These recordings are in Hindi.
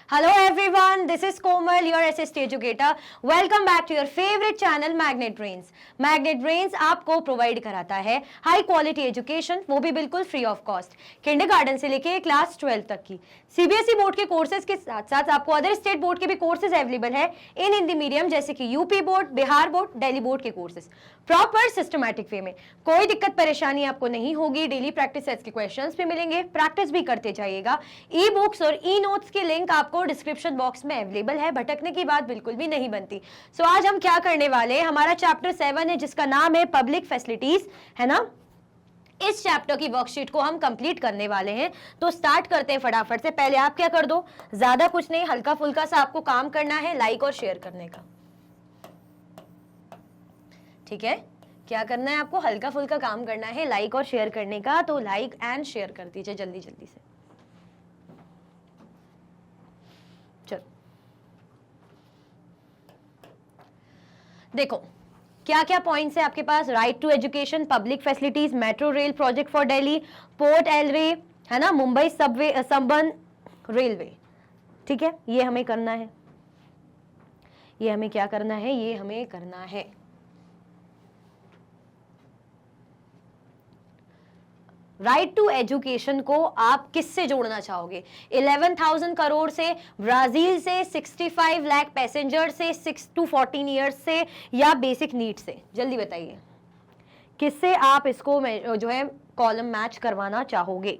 Hello everyone, this is Komal, your SST educator. Welcome back to your favorite channel Magnet Brains. Magnet Brains आपको प्रोवाइड कराता है हाई क्वालिटी एजुकेशन, वो भी बिल्कुल फ्री ऑफ कॉस्ट, किंडरगार्टन से लेके क्लास 12 तक की। सीबीएसई बोर्ड के कोर्सेज के साथ साथ आपको अदर स्टेट बोर्ड के भी कोर्सेज अवेलेबल है इन हिंदी मीडियम, जैसे कि UP board, Bihar board, Delhi board के कोर्सेज प्रॉपर सिस्टमैटिक वे में। कोई दिक्कत परेशानी आपको नहीं होगी। डेली प्रैक्टिस सेट्स के क्वेश्चंस भी मिलेंगे, प्रैक्टिस भी करते जाइएगा। ई बुक्स और ई नोट्स के लिंक आपको डिस्क्रिप्शन बॉक्स में अवेलेबल है, भटकने की बात बिल्कुल भी नहीं बनती। सो आज हम क्या करने वाले हैं, हमारा चैप्टर 7 है जिसका नाम है पब्लिक फैसिलिटीज, है ना। इस चैप्टर की वर्कशीट को हम कंप्लीट करने वाले हैं, तो स्टार्ट करते हैं फटाफट से। पहले आप क्या कर दो, ज्यादा कुछ नहीं, हल्का फुल्का सा आपको काम करना है, लाइक और शेयर करने का। ठीक है, क्या करना है आपको, हल्का फुल्का काम करना है, लाइक और शेयर करने का। तो लाइक एंड शेयर कर दीजिए जल्दी जल्दी से। चलो देखो क्या क्या पॉइंट्स है आपके पास। Right to education, public facilities, metro rail project for Delhi, Porto एलवे, है ना, मुंबई सबवे सबर्बन रेलवे। ठीक है, ये हमें करना है, ये हमें क्या करना है, ये हमें करना है। राइट टू एजुकेशन को आप किससे जोड़ना चाहोगे? 11,000 करोड़ से, ब्राजील से, 65 लाख पैसेंजर से, 6 to 14 ईयर्स से, या बेसिक नीड से? जल्दी बताइए किससे आप इसको जो है कॉलम मैच करवाना चाहोगे।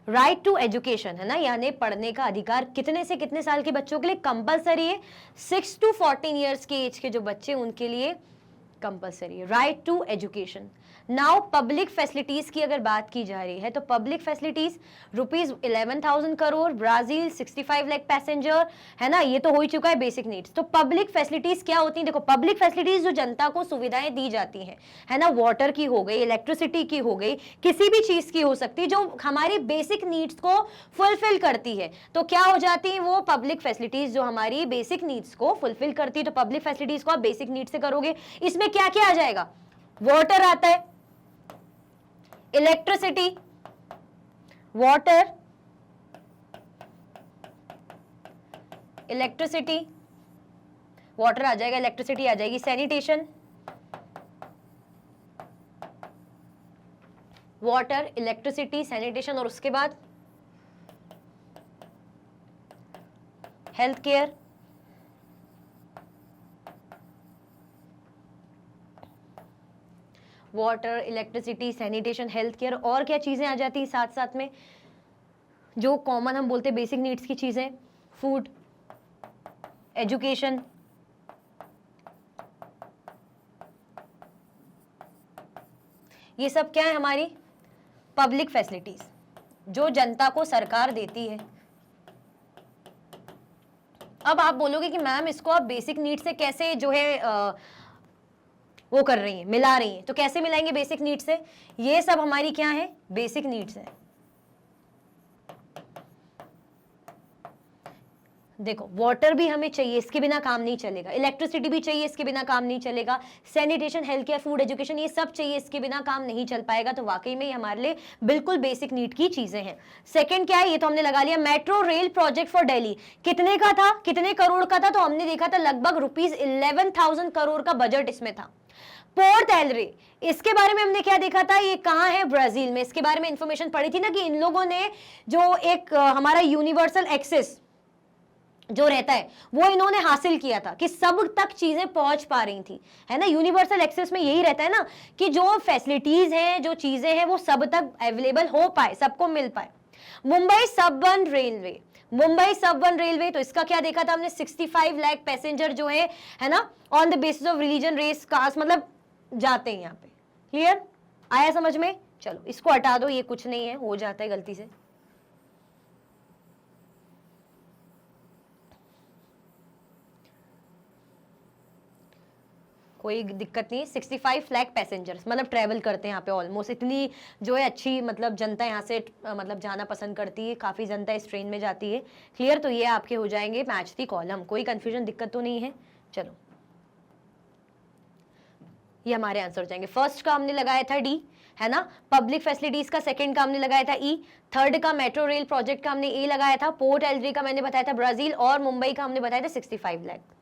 राइट टू एजुकेशन है ना, यानी पढ़ने का अधिकार कितने से कितने साल के बच्चों के लिए कंपलसरी है? 6 to 14 ईयर्स के एज के जो बच्चे, उनके लिए कंपलसरी है right to education. Now public facilities की अगर बात की जा रही है, तो public facilities rupees 11,000 crore, Brazil 65 lakh passenger, है ना, ये तो हो ही चुका है बेसिक नीड्स। तो पब्लिक फैसिलिटीज क्या होती है? देखो, पब्लिक फैसिलिटीज जो जनता को सुविधाएं दी जाती हैं, है ना, वाटर की हो गई, इलेक्ट्रिसिटी की हो गई, किसी भी चीज की हो सकती है, जो हमारी बेसिक नीड्स को फुलफिल करती है, तो क्या हो जाती है वो पब्लिक फैसिलिटीज जो हमारी बेसिक नीड्स को फुलफिल करती है। तो पब्लिक फैसिलिटीज को आप बेसिक नीड्स से करोगे। इसमें क्या क्या आ जाएगा? वाटर आता है, इलेक्ट्रिसिटी, वाटर, इलेक्ट्रिसिटी, वाटर आ जाएगा, इलेक्ट्रिसिटी आ जाएगी, सैनिटेशन, वाटर, इलेक्ट्रिसिटी, सैनिटेशन, और उसके बाद health care, water, electricity, sanitation, health care. और क्या चीजें आ जाती हैं साथ साथ में, जो कॉमन हम बोलते हैं बेसिक नीड्स की चीजें? फूड, एजुकेशन, ये सब क्या है? हमारी पब्लिक फैसिलिटीज जो जनता को सरकार देती है। अब आप बोलोगे कि मैम इसको आप बेसिक नीड से कैसे जो है वो कर रही हैं, मिला रही हैं, तो कैसे मिलाएंगे बेसिक नीड्स से? ये सब हमारी क्या है? बेसिक नीड्स है। देखो, वाटर भी हमें चाहिए, इसके बिना काम नहीं चलेगा, इलेक्ट्रिसिटी भी चाहिए, इसके बिना काम नहीं चलेगा, sanitation, health care, food, education, ये सब चाहिए, इसके बिना काम नहीं चल पाएगा। तो वाकई में हमारे लिए बिल्कुल बेसिक नीड की चीजें हैं। सेकंड क्या है, ये तो हमने लगा लिया, metro rail project for Delhi. कितने का था, कितने करोड़ का था? तो हमने देखा था लगभग रुपीज 11,000 करोड़ का बजट इसमें था। पोर्ट एलवे, इसके बारे में हमने क्या देखा था, ये कहां है? ब्राजील में। इसके बारे में इंफॉर्मेशन पढ़ी थी ना, कि इन लोगों ने जो एक हमारा यूनिवर्सल एक्सेस जो रहता है वो इन्होंने हासिल किया था, कि सब तक चीजें पहुंच पा रही थी, है ना। यूनिवर्सल एक्सेस में यही रहता है ना, कि जो फैसिलिटीज हैं, जो चीजें हैं, वो सब तक अवेलेबल हो पाए, सबको मिल पाए। Mumbai suburban railway, Mumbai suburban railway, तो इसका क्या देखा था हमने? 65 लाख पैसेंजर जो है ना, on the basis of religion, race, caste, मतलब जाते हैं यहाँ पे। क्लियर आया समझ में? चलो इसको हटा दो, ये कुछ नहीं है, हो जाता है गलती से। कोई दिक्कत नहीं है। 65 लाख पैसेंजर्स मतलब ट्रैवल करते हैं यहाँ पे ऑलमोस्ट, इतनी जो है अच्छी मतलब जनता यहाँ से मतलब जाना पसंद करती है, काफ़ी जनता इस ट्रेन में जाती है। क्लियर, तो ये आपके हो जाएंगे मैच दी कॉलम, कोई कंफ्यूजन दिक्कत तो नहीं है। चलो ये हमारे आंसर हो जाएंगे। फर्स्ट का हमने लगाया था डी, है ना, पब्लिक फैसिलिटीज का। सेकंड का हमने लगाया था ई। थर्ड का मेट्रो रेल प्रोजेक्ट का हमने ए लगाया था। पोर्ट एल्ड्री का मैंने बताया था ब्राजील, और मुंबई का हमने बताया था 65 lakh.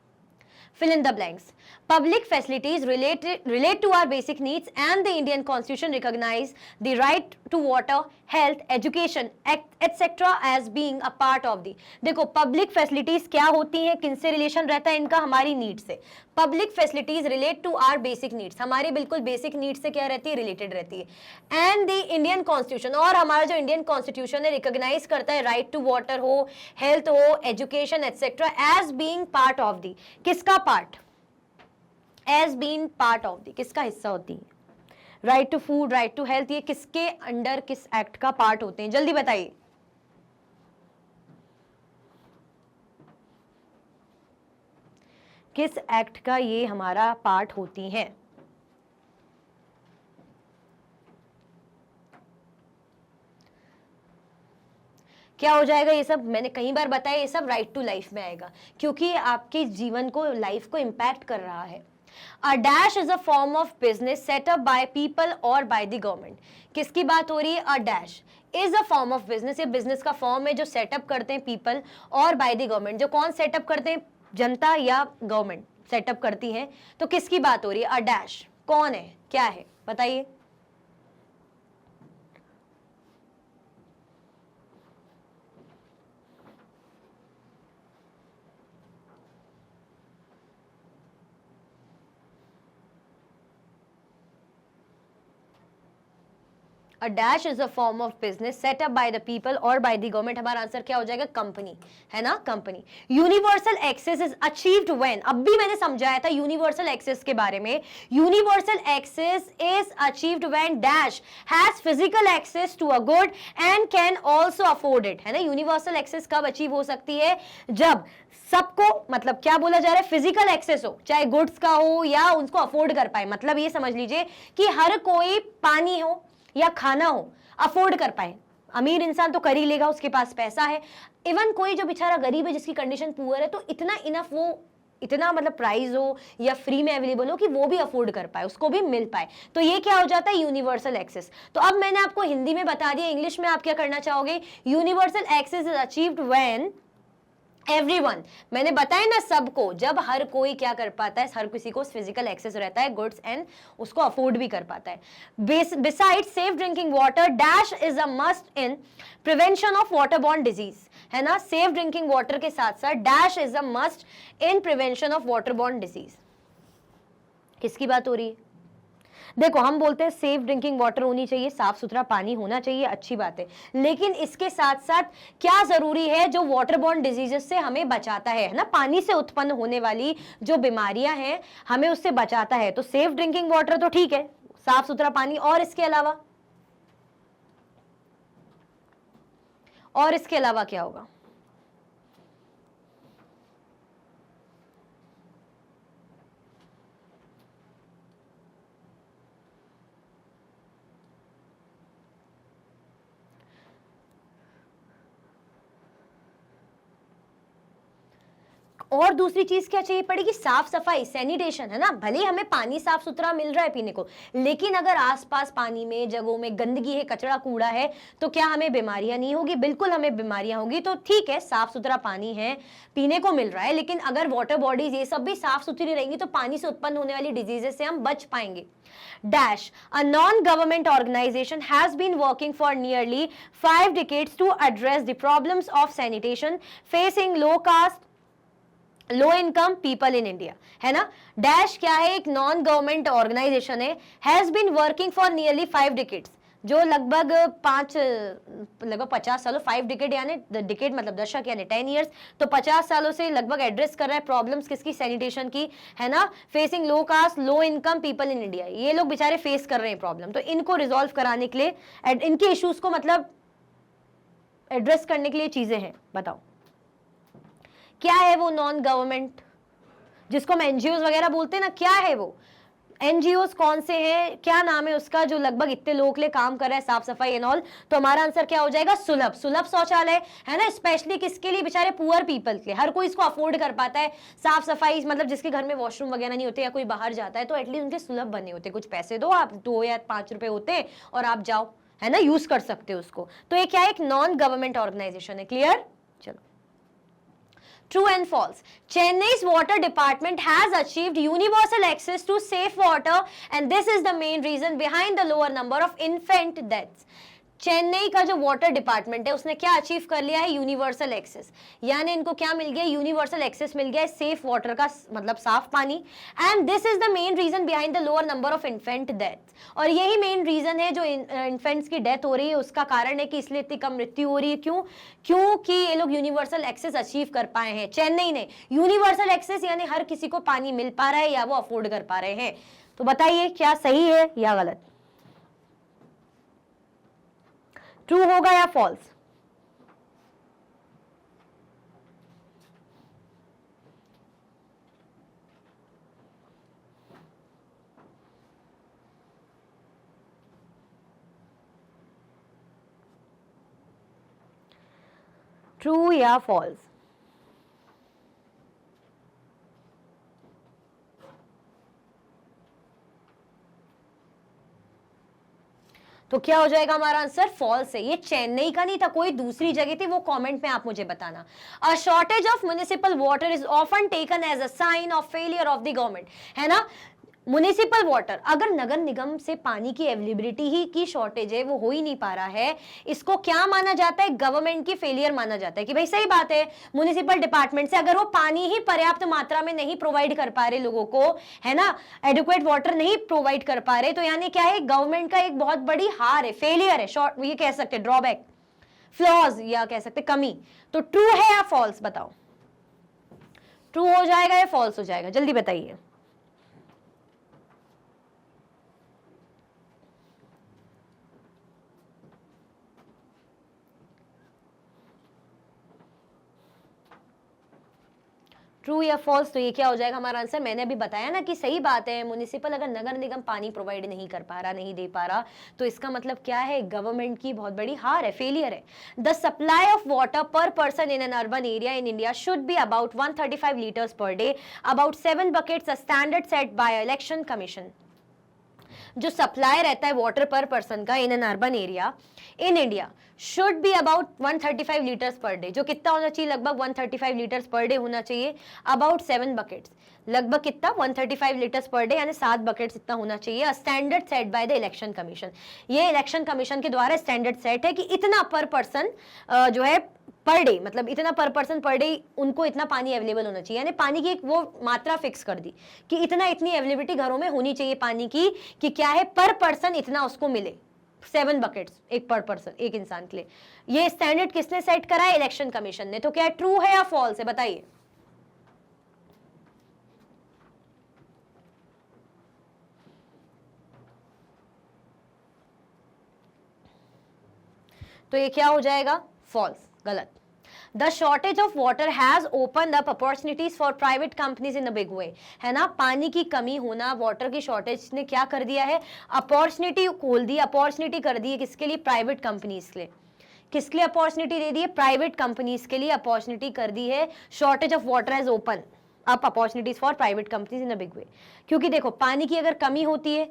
Fill in the blanks. Public facilities relate to our basic needs, and the Indian Constitution recognize the right to water, health, education, etc. as being a part of the. देखो पब्लिक फैसिलिटीज क्या होती हैं, किनसे रिलेशन रहता है इनका, हमारी नीड से। Public facilities relate to our basic needs, हमारी बिल्कुल बेसिक नीड्स से क्या रहती है, रिलेटेड रहती है। एंड द इंडियन कॉन्स्टिट्यूशन, और हमारा जो इंडियन कॉन्स्टिट्यूशन है रिकॉग्नाइज करता है राइट टू वाटर हो, हेल्थ हो, education etcetera as being part of the. किसका part? As being part of the, किसका हिस्सा होती है? Right to food, right to health, ये किसके अंडर, किस एक्ट का पार्ट होते हैं, जल्दी बताइए। किस एक्ट का ये हमारा पार्ट होती हैं? क्या हो जाएगा ये सब? मैंने कई बार बताया, ये सब राइट टू लाइफ में आएगा, क्योंकि आपके जीवन को, लाइफ को इंपैक्ट कर रहा है। A dash is a form of business set up by people or by the government. किसकी बात हो रही है? A dash is a form of business, ये बिजनेस का फॉर्म है जो सेटअप करते हैं पीपल और बाय द गवर्नमेंट, जो कौन सेटअप करते हैं? जनता या गवर्नमेंट सेटअप करती है। तो किसकी बात हो रही है? अ डैश कौन है, क्या है, बताइए। A dash is a form of business set up by the people or by the government. हमारा आंसर क्या हो जाएगा? कंपनी, है ना, company. Universal access is achieved when, अब भी मैंने समझाया था यूनिवर्सल एक्सेस के बारे में। Universal access is achieved when dash has physical access to a good and can also afford it, है ना। यूनिवर्सल एक्सेस कब अचीव हो सकती है? जब सबको, मतलब क्या बोला जा रहा है, फिजिकल एक्सेस हो, चाहे गुड्स का हो या उनको अफोर्ड कर पाए। मतलब ये समझ लीजिए कि हर कोई पानी हो या खाना हो अफोर्ड कर पाए। अमीर इंसान तो कर ही लेगा, उसके पास पैसा है। इवन कोई जो बेचारा गरीब है, जिसकी कंडीशन पुअर है, तो इतना इनफ, वो इतना मतलब प्राइस हो या फ्री में अवेलेबल हो कि वो भी अफोर्ड कर पाए, उसको भी मिल पाए। तो ये क्या हो जाता है? Universal access. तो अब मैंने आपको हिंदी में बता दिया, इंग्लिश में आप क्या करना चाहोगे? Universal access is achieved when everyone, मैंने बताया ना, सबको, जब हर कोई क्या कर पाता है, हर किसी को फिजिकल एक्सेस रहता है गुड्स एंड उसको अफोर्ड भी कर पाता है। Besides safe drinking water dash is a must in prevention of waterborne disease, है ना। सेफ ड्रिंकिंग वाटर के साथ साथ dash is a must in prevention of waterborne disease. किसकी बात हो रही है? देखो हम बोलते हैं सेफ ड्रिंकिंग वाटर होनी चाहिए, साफ सुथरा पानी होना चाहिए, अच्छी बात है, लेकिन इसके साथ साथ क्या जरूरी है? जो वाटरबॉर्न डिजीजेस से हमें बचाता है ना, पानी से उत्पन्न होने वाली जो बीमारियां हैं हमें उससे बचाता है। तो सेफ ड्रिंकिंग वाटर तो ठीक है, साफ सुथरा पानी, और इसके अलावा क्या होगा? और दूसरी चीज क्या चाहिए पड़ेगी? साफ सफाई, सैनिटेशन, है ना। भले हमें पानी साफ सुथरा मिल रहा है पीने को, लेकिन अगर आसपास पानी में, जगहों में गंदगी है, कचरा कूड़ा है, तो क्या हमें बीमारियां नहीं होगी? बिल्कुल हमें बीमारियां होगी। तो ठीक है, साफ सुथरा पानी है, पीने को मिल रहा है, लेकिन अगर वाटर बॉडीज ये सब भी साफ सुथरी रहेंगी तो पानी से उत्पन्न होने वाली डिजीजेस से हम बच पाएंगे। Dash, a non-government organization has been working for nearly 5 decades to address the problems of sanitation facing low income people in India, है ना। डैश क्या है? एक नॉन गवर्नमेंट ऑर्गेनाइजेशन है, has been working for nearly 5 decades, जो लगभग 50 सालों, 5 डिकेड यानी डिकेड मतलब दशक यानी 10 ईयर्स, तो 50 सालों से लगभग एड्रेस कर रहा है प्रॉब्लम्स किसकी? सैनिटेशन की, है ना। Facing low cost low income people in India, ये लोग बेचारे फेस कर रहे हैं प्रॉब्लम, तो इनको रिजॉल्व कराने के लिए, इनके इश्यूज को मतलब एड्रेस करने के लिए चीजें हैं। बताओ क्या है वो नॉन गवर्नमेंट जिसको हम एनजीओ वगैरह बोलते हैं ना, क्या है वो एनजीओ कौन से हैं, क्या नाम है उसका, जो लगभग इतने लोगों के लिए काम कर रहा है, साफ सफाई एंड ऑल। तो हमारा आंसर क्या हो जाएगा, सुलभ। सुलभ शौचालय है ना, स्पेशली किसके लिए, बेचारे पुअर पीपल के लिए, हर कोई इसको अफोर्ड कर पाता है। साफ सफाई मतलब जिसके घर में वॉशरूम वगैरह नहीं होते या कोई बाहर जाता है तो एटलीस्ट उनके सुलभ बने होते, कुछ पैसे दो आप, 2 या 5 रुपए होते और आप जाओ, है ना, यूज कर सकते हो उसको। तो ये क्या है, एक नॉन गवर्नमेंट ऑर्गेनाइजेशन है। क्लियर, चलो। True and false. Chennai's water department has achieved universal access to safe water and this is the main reason behind the lower number of infant deaths. Chennai का जो वाटर डिपार्टमेंट है उसने क्या अचीव कर लिया है, यूनिवर्सल एक्सेस, यानी इनको क्या मिल गया, यूनिवर्सल एक्सेस मिल गया है सेफ वाटर का, मतलब साफ पानी। And this is the main reason behind the lower number of infant deaths, और यही मेन रीजन है जो इन्फेंट्स की डेथ हो रही है उसका कारण है कि इसलिए इतनी कम मृत्यु हो रही है। क्यों, क्योंकि ये लोग यूनिवर्सल एक्सेस अचीव कर पाए हैं। चेन्नई ने यूनिवर्सल एक्सेस यानी हर किसी को पानी मिल पा रहा है या वो अफोर्ड कर पा रहे हैं। तो बताइए क्या सही है या गलत, ट्रू होगा या फॉल्स। ट्रू या फॉल्स, तो क्या हो जाएगा हमारा आंसर, फॉल्स है। ये चेन्नई का नहीं था, कोई दूसरी जगह थी, वो कमेंट में आप मुझे बताना। A shortage of municipal water is often taken as a sign of failure of the government, है ना। म्युनिसिपल वाटर, अगर नगर निगम से पानी की अवेलेबिलिटी ही की शॉर्टेज है, वो हो ही नहीं पा रहा है, इसको क्या माना जाता है, गवर्नमेंट की फेलियर माना जाता है। कि भाई सही बात है, म्युनिसिपल डिपार्टमेंट से अगर वो पानी ही पर्याप्त मात्रा में नहीं प्रोवाइड कर पा रहे लोगों को, है ना, एडिक्वेट वाटर नहीं प्रोवाइड कर पा रहे, तो यानी क्या है, गवर्नमेंट का एक बहुत बड़ी हार है, फेलियर है, शॉर्ट ये कह सकते, ड्रॉबैक, फ्लॉज या कह सकते कमी। तो ट्रू है या फॉल्स बताओ, ट्रू हो जाएगा या फॉल्स हो जाएगा, जल्दी बताइए। ट्रू या फॉल्स, तो ये क्या हो जाएगा हमारा आंसर, मैंने अभी बताया ना कि सही बात है, म्युनिसिपल अगर नगर निगम पानी प्रोवाइड नहीं कर पा रहा, नहीं दे पा रहा, तो इसका मतलब क्या है, गवर्नमेंट की बहुत बड़ी हार है, फेलियर है। द सप्लाई ऑफ वाटर पर person in an urban area in India should be about 135 litres per day, about 7 buckets, a standard set by election commission. जो सप्लाई रहता है वाटर पर पर्सन का in an urban area in India should be about 135 litres per day, जो कितना होना चाहिए, लगभग 135 लीटर्स पर डे होना चाहिए, अबाउट 7 बकेट्स, लगभग कितना 135 लीटर्स पर डे यानी 7 बकेट्स इतना होना चाहिए। Standard set by the election commission, ये इलेक्शन कमीशन के द्वारा स्टैंडर्ड सेट है कि इतना पर पर्सन जो है पर डे, मतलब इतना पर पर्सन पर डे उनको इतना पानी अवेलेबल होना चाहिए, यानी पानी की एक वो मात्रा फिक्स कर दी कि इतना, इतनी अवेलेबिलिटी घरों में होनी चाहिए पानी की, कि क्या है पर पर्सन इतना उसको मिले, 7 बकेट्स एक पर पर्सन, एक इंसान के लिए। ये स्टैंडर्ड किसने सेट करा है, इलेक्शन कमीशन ने। तो क्या ट्रू है या फॉल्स है बताइए। तो ये क्या हो जाएगा, फॉल्स, गलत। The shortage of water has opened up opportunities for private companies in a big way, है ना। पानी की कमी होना, वाटर की शॉर्टेज ने क्या कर दिया है, अपॉर्चुनिटी खोल दी, अपॉर्चुनिटी कर दी है किसके लिए, प्राइवेट कंपनीज के लिए। किसके लिए अपॉर्चुनिटी दे दी है, प्राइवेट कंपनीज के लिए अपॉर्चुनिटी कर दी है। Shortage of water has open up opportunities for private companies in a big way. क्योंकि देखो पानी की अगर कमी होती है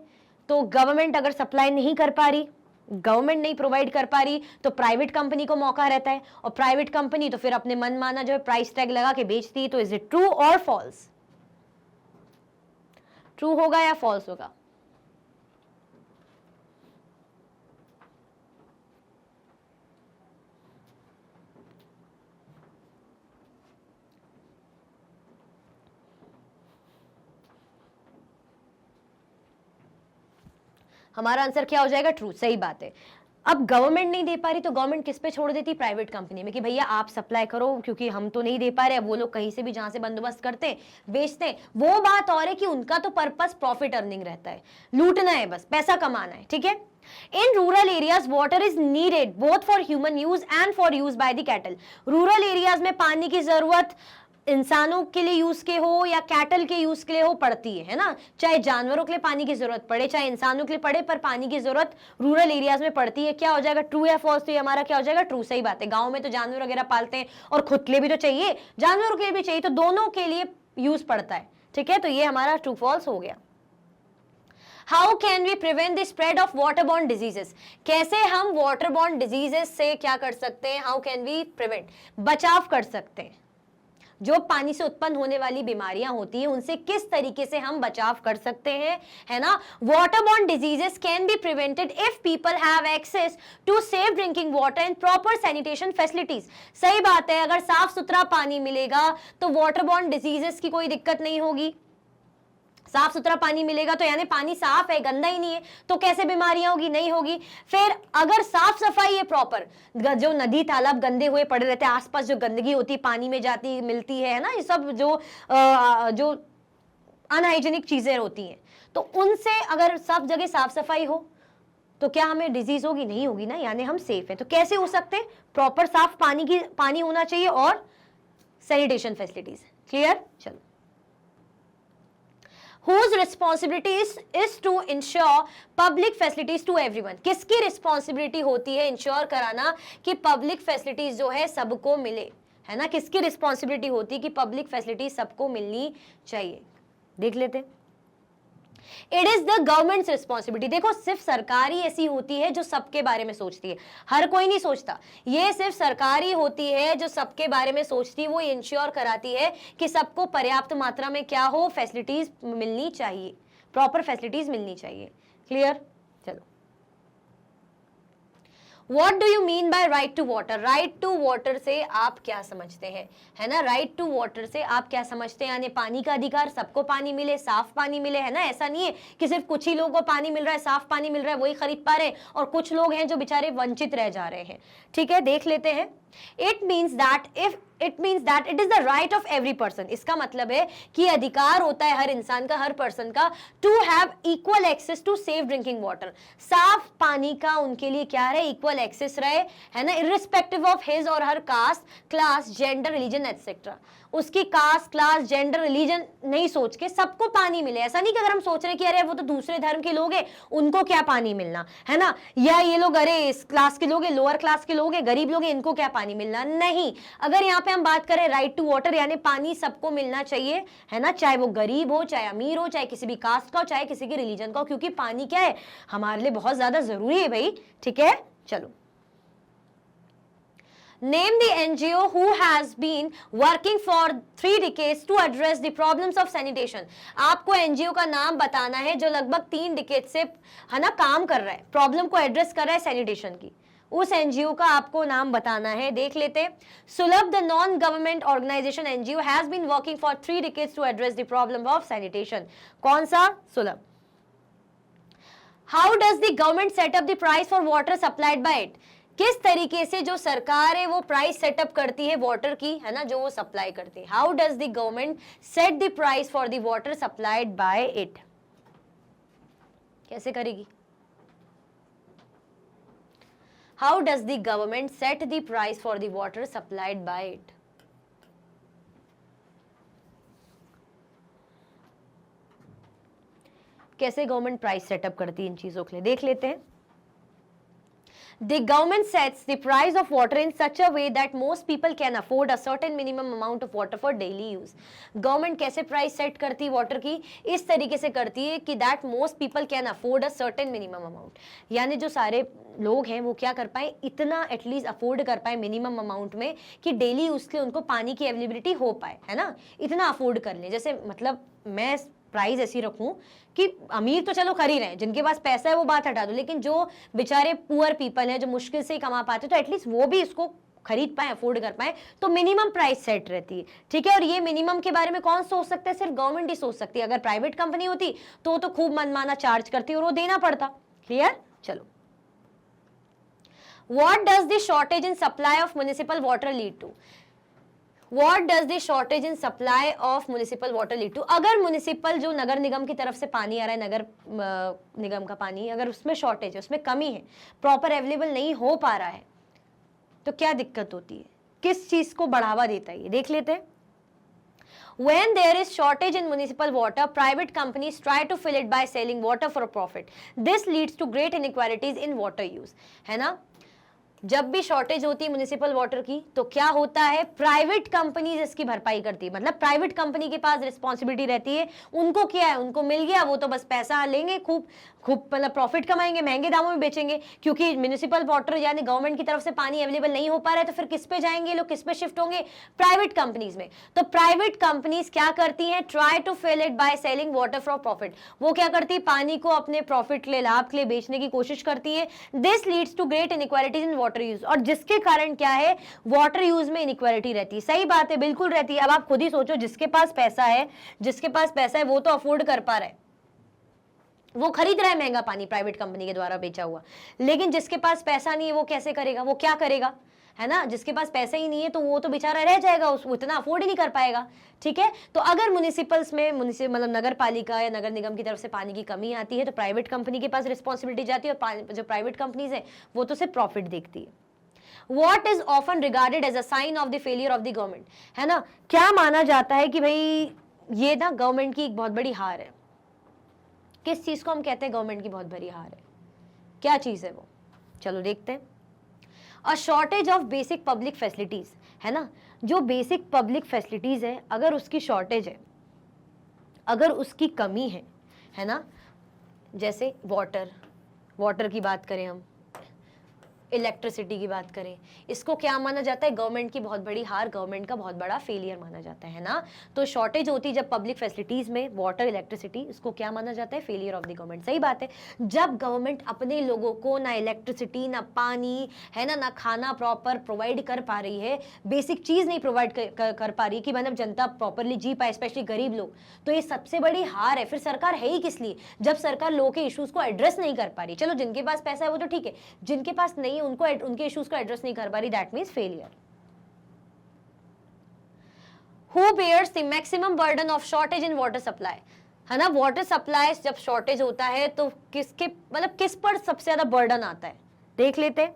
तो गवर्नमेंट अगर सप्लाई नहीं कर पा रही, गवर्नमेंट नहीं प्रोवाइड कर पा रही, तो प्राइवेट कंपनी को मौका रहता है, और प्राइवेट कंपनी तो फिर अपने मन माना जो है प्राइस टैग लगा के बेचती है। तो इज इट ट्रू और फॉल्स, ट्रू होगा या फॉल्स होगा। हमारा आंसर क्या हो जाएगा, ट्रू, सही बात है। अब गवर्नमेंट नहीं दे पा रही तो गवर्नमेंट किस पे छोड़ देती, प्राइवेट कंपनी में, कि भैया आप सप्लाई करो, क्योंकि हम तो नहीं दे पा रहे। वो लोग कहीं से भी जहां से बंदोबस्त करते हैं, बेचते हैं। वो बात और है कि उनका तो पर्पस प्रॉफिट अर्निंग रहता है, लूटना है, बस पैसा कमाना है, ठीक है। इन rural areas water is needed both for human use and for use by the cattle. Rural areas में पानी की जरूरत इंसानों के लिए यूज के हो या कैटल के यूज के लिए हो, पड़ती है ना। चाहे जानवरों के लिए पानी की जरूरत पड़े, चाहे इंसानों के लिए पड़े, पर पानी की जरूरत रूरल एरियाज में पड़ती है। क्या हो जाएगा, ट्रू या फॉल्स? तो ये हमारा क्या हो जाएगा, ट्रू। सही बात है, गांव में तो जानवर वगैरह पालते हैं और खुद के लिए भी तो चाहिए, जानवरों के लिए भी चाहिए, तो दोनों के लिए यूज पड़ता है। ठीक है, तो ये हमारा ट्रू फॉल्स हो गया। How can we prevent the spread of waterborne diseases? कैसे हम वाटरबॉर्न डिजीजेस से क्या कर सकते हैं, हाउ कैन वी प्रिवेंट, बचाव कर सकते हैं। जो पानी से उत्पन्न होने वाली बीमारियां होती हैं उनसे किस तरीके से हम बचाव कर सकते हैं, है ना। Waterborne diseases can be prevented if people have access to safe drinking water and proper sanitation facilities. सही बात है, अगर साफ सुथरा पानी मिलेगा तो वाटरबॉर्न डिजीजेस की कोई दिक्कत नहीं होगी। साफ सुथरा पानी मिलेगा तो यानी पानी साफ है, गंदा ही नहीं है, तो कैसे बीमारियां होगी, नहीं होगी। फिर अगर साफ सफाई है प्रॉपर, जो नदी तालाब गंदे हुए पड़े रहते हैं, आसपास जो गंदगी होती है पानी में जाती मिलती है ना, ये सब जो अनहाइजीनिक चीजें होती हैं, तो उनसे अगर सब जगह साफ सफाई हो तो क्या हमें डिजीज होगी, नहीं होगी ना, यानी हम सेफ हैं। तो कैसे हो सकते हैं, प्रॉपर साफ पानी होना चाहिए और सैनिटेशन फैसिलिटीज। क्लियर, चलो। Whose responsibility is to ensure public facilities to everyone? किसकी रिस्पॉन्सिबिलिटी होती है इंश्योर कराना कि पब्लिक फैसिलिटीज जो है सबको मिले, है ना। किसकी रिस्पॉन्सिबिलिटी होती है कि पब्लिक फैसिलिटीज सबको मिलनी चाहिए, देख लेते हैं। It is the governments responsibility. देखो, सिर्फ सरकार ही ऐसी होती है जो सबके बारे में सोचती है, हर कोई नहीं सोचता। ये सिर्फ सरकार ही होती है जो सबके बारे में सोचती है, वो इंश्योर कराती है कि सबको पर्याप्त मात्रा में क्या हो, फैसिलिटीज मिलनी चाहिए, प्रॉपर फैसिलिटीज मिलनी चाहिए। क्लियर, चलो। What do you mean by right to water? Right to water से आप क्या समझते हैं, है ना। right to water से आप क्या समझते हैं, यानी पानी का अधिकार, सबको पानी मिले, साफ पानी मिले, है ना। ऐसा नहीं है कि सिर्फ कुछ ही लोगों को पानी मिल रहा है, साफ पानी मिल रहा है, वही खरीद पा रहे हैं, और कुछ लोग हैं जो बेचारे वंचित रह जा रहे हैं। ठीक है, देख लेते हैं। It means that it is the right of every person. इसका मतलब है कि अधिकार होता है हर इंसान का, हर पर्सन का, to have equal access to safe drinking water. साफ पानी का उनके लिए क्या रहे, इक्वल एक्सेस रहे, है ना, irrespective of his और हर caste, class, gender, religion etcetera. उसकी कास्ट, क्लास, जेंडर, रिलीजन नहीं सोच के सबको पानी मिले। ऐसा नहीं कि अगर हम सोच रहे हैं कि अरे वो तो दूसरे धर्म के लोग हैं, उनको क्या पानी मिलना, है ना, या ये लोग अरे इस क्लास के लोग हैं, लोअर क्लास के लोग हैं, गरीब लोग हैं, इनको क्या पानी मिलना, नहीं। अगर यहाँ पे हम बात करें राइट टू वाटर, यानी पानी सबको मिलना चाहिए, है ना, चाहे वो गरीब हो, चाहे अमीर हो, चाहे किसी भी कास्ट का हो, चाहे किसी के रिलीजन का हो, क्योंकि पानी क्या है, हमारे लिए बहुत ज्यादा जरूरी है भाई। ठीक है, चलो। Name the NGO who has been working for 3 decades to address the problems of sanitation. आपको NGO का नाम बताना है जो लगभग 3 डिकेड से, है ना, काम कर रहा है, प्रॉब्लम को एड्रेस कर रहा है सैनिटेशन की। उस NGO का आपको नाम बताना है, देख लेते हैं। Sulabh, the non government organization NGO has been working for 3 decades to address the problem of sanitation. कौन सा, Sulabh. How does the government set up the price for water supplied by it? किस तरीके से जो सरकार है वो प्राइस सेटअप करती है वाटर की, है ना, जो वो सप्लाई करती है। How does the government set the price for the water supplied by it? कैसे करेगी? How does the government set the price for the water supplied by it? कैसे गवर्नमेंट प्राइस सेटअप करती है इन चीजों के लिए, देख लेते हैं। The government sets the price of water in such a way that most people can afford a certain minimum amount of water for daily use. Government कैसे प्राइस सेट करती है वाटर की? इस तरीके से करती है कि that most people can afford a certain minimum amount. यानी जो सारे लोग हैं वो क्या कर पाए, इतना एटलीस्ट अफोर्ड कर पाए मिनिमम अमाउंट में कि डेली यूज के लिए उनको पानी की अवेलेबिलिटी हो पाए, है ना, इतना अफोर्ड कर ले। जैसे मतलब मैं प्राइस ऐसी रखूं कि अमीर तो चलो कर ही रहे हैं, जिनके पास पैसा है वो बात हटा दो, लेकिन जो बेचारे पुअर पीपल हैं, जो मुश्किल से ही कमा पाते, तो एटलीस्ट वो भी इसको खरीद पाए, अफोर्ड कर पाए, तो मिनिमम प्राइस सेट रहती है। ठीक है, और ये मिनिमम के बारे में कौन सोच सकता है? सिर्फ गवर्नमेंट ही सोच सकती है। अगर प्राइवेट कंपनी होती तो खूब मनमाना चार्ज करती और वो देना पड़ता। क्लियर, चलो। What does the shortage in supply of municipal water lead to? What does the shortage in supply of municipal water lead to? अगर म्युनिसिपल जो नगर निगम की तरफ से पानी आ रहा है, नगर निगम का पानी, अगर उसमें शॉर्टेज है, उसमें कमी है, प्रॉपर अवेलेबल नहीं हो पा रहा है, तो क्या दिक्कत होती है, किस चीज को बढ़ावा देता है ये, देख लेते हैं। When there is shortage in municipal water, private companies try to fill it by selling water for a profit. This leads to great inequalities in water use. है ना, जब भी शॉर्टेज होती है म्युनिसिपल वाटर की तो क्या होता है, प्राइवेट कंपनीज इसकी भरपाई करती है, मतलब प्राइवेट कंपनी के पास रिस्पॉन्सिबिलिटी रहती है, उनको क्या है, उनको मिल गया, वो तो बस पैसा लेंगे, खूब खूब मतलब प्रॉफिट कमाएंगे, महंगे दामों में बेचेंगे, क्योंकि म्युनिसिपल वाटर यानी गवर्नमेंट की तरफ से पानी अवेलेबल नहीं हो पा रहा है, तो फिर किस पे जाएंगे लोग, किस पे शिफ्ट होंगे, प्राइवेट कंपनीज में। तो प्राइवेट कंपनीज क्या करती हैं, try to fill it by selling water for profit. वो क्या करती है, पानी को अपने प्रॉफिट के लिए, लाभ के लिए बेचने की कोशिश करती है। This leads to great inequalities in water use, और जिसके कारण क्या है, वाटर यूज में इनइक्वालिटी रहती है। सही बात है, बिल्कुल रहती है। अब आप खुद ही सोचो, जिसके पास पैसा है, जिसके पास पैसा है वो तो अफोर्ड कर पा रहा है, वो खरीद रहा है महंगा पानी प्राइवेट कंपनी के द्वारा बेचा हुआ, लेकिन जिसके पास पैसा नहीं है वो कैसे करेगा, वो क्या करेगा, है ना, जिसके पास पैसा ही नहीं है तो वो तो बेचारा रह जाएगा, उसको इतना अफोर्ड ही नहीं कर पाएगा। ठीक है, तो अगर म्युनिसिपल्स में मतलब नगर पालिका या नगर निगम की तरफ से पानी की कमी आती है तो प्राइवेट कंपनी के पास रिस्पॉन्सिबिलिटी जाती है, और जो प्राइवेट कंपनीज है वो तो सिर्फ प्रॉफिट देखती है। What is often regarded as a sign of the failure of the government, है ना, क्या माना जाता है कि भाई ये ना गवर्नमेंट की एक बहुत बड़ी हार है। किस चीज को हम कहते हैं गवर्नमेंट की बहुत बड़ी हार है, क्या चीज है वो, चलो देखते हैं। अ shortage of basic public facilities, है ना, जो बेसिक पब्लिक फैसिलिटीज है अगर उसकी शॉर्टेज है, अगर उसकी कमी है ना, जैसे वाटर की बात करें हम, इलेक्ट्रिसिटी की बात करें, इसको क्या माना जाता है, गवर्नमेंट की बहुत बड़ी हार, गवर्नमेंट का बहुत बड़ा फेलियर माना जाता है ना। तो शॉर्टेज होती है जब पब्लिक फैसिलिटीज में, वाटर, इलेक्ट्रिसिटी, इसको क्या माना जाता है, फेलियर ऑफ द गवर्नमेंट। सही बात है, जब गवर्नमेंट अपने लोगों को ना इलेक्ट्रिसिटी, ना पानी, है ना खाना प्रॉपर प्रोवाइड कर पा रही है, बेसिक चीज नहीं प्रोवाइड कर पा रही कि मतलब जनता प्रॉपरली जी पाए, स्पेशली गरीब लोग, तो ये सबसे बड़ी हार है। फिर सरकार है ही किस लिए, जब सरकार लोगों के इश्यूज को एड्रेस नहीं कर पा रही। चलो जिनके पास पैसा है वो तो ठीक है, जिनके पास नहीं, उनको उनके इश्यूज को एड्रेस नहीं कर पा रही, that means failure. Who bears the maximum burden of shortage in water supply, है ना, वाटर सप्लाई जब शॉर्टेज होता है तो किसके मतलब किस पर सबसे ज्यादा बर्डन आता है, देख लेते हैं।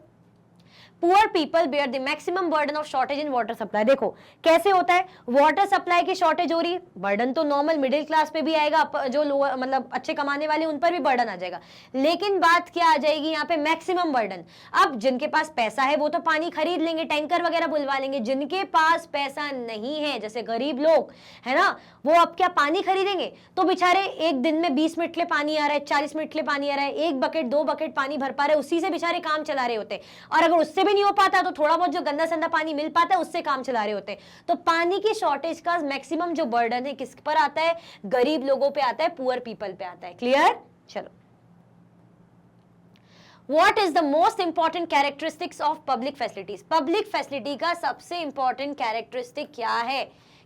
Poor people bear the maximum burden of shortage in water supply. देखो कैसे होता है, वाटर सप्लाई की शॉर्टेज हो रही है, बर्डन तो नॉर्मल मिडिल क्लास पे भी आएगा, जो लोअर मतलब अच्छे कमाने वाले उन पर भी बर्डन आ जाएगा, लेकिन बात क्या आ जाएगी यहाँ पे, मैक्सिमम बर्डन। अब जिनके पास पैसा है वो तो पानी खरीद लेंगे, टैंकर वगैरह बुलवा लेंगे, जिनके पास पैसा नहीं है जैसे गरीब लोग, है ना, वो अब क्या पानी खरीदेंगे, तो बेचारे एक दिन में 20 मिनट के लिए पानी आ रहा है, 40 मिनट के लिए पानी आ रहा है, एक बकेट 2 बकेट पानी भर पा रहे, उसी से बेचारे काम चला रहे होते, और अगर उससे नहीं हो पाता तो थोड़ा बहुत जो गंदा संदा पानी मिल पाता है उससे काम चला रहे होते हैं। तो पानी की शॉर्टेज का मैक्सिमम जो बर्डन है किस पर आता है, गरीब लोगों पे आता है, पुअर पीपल पे आता है। क्लियर, चलो। What is the most important characteristics of public facilities? Public facility का सबसे इंपॉर्टेंट कैरेक्टरिस्टिक क्या है,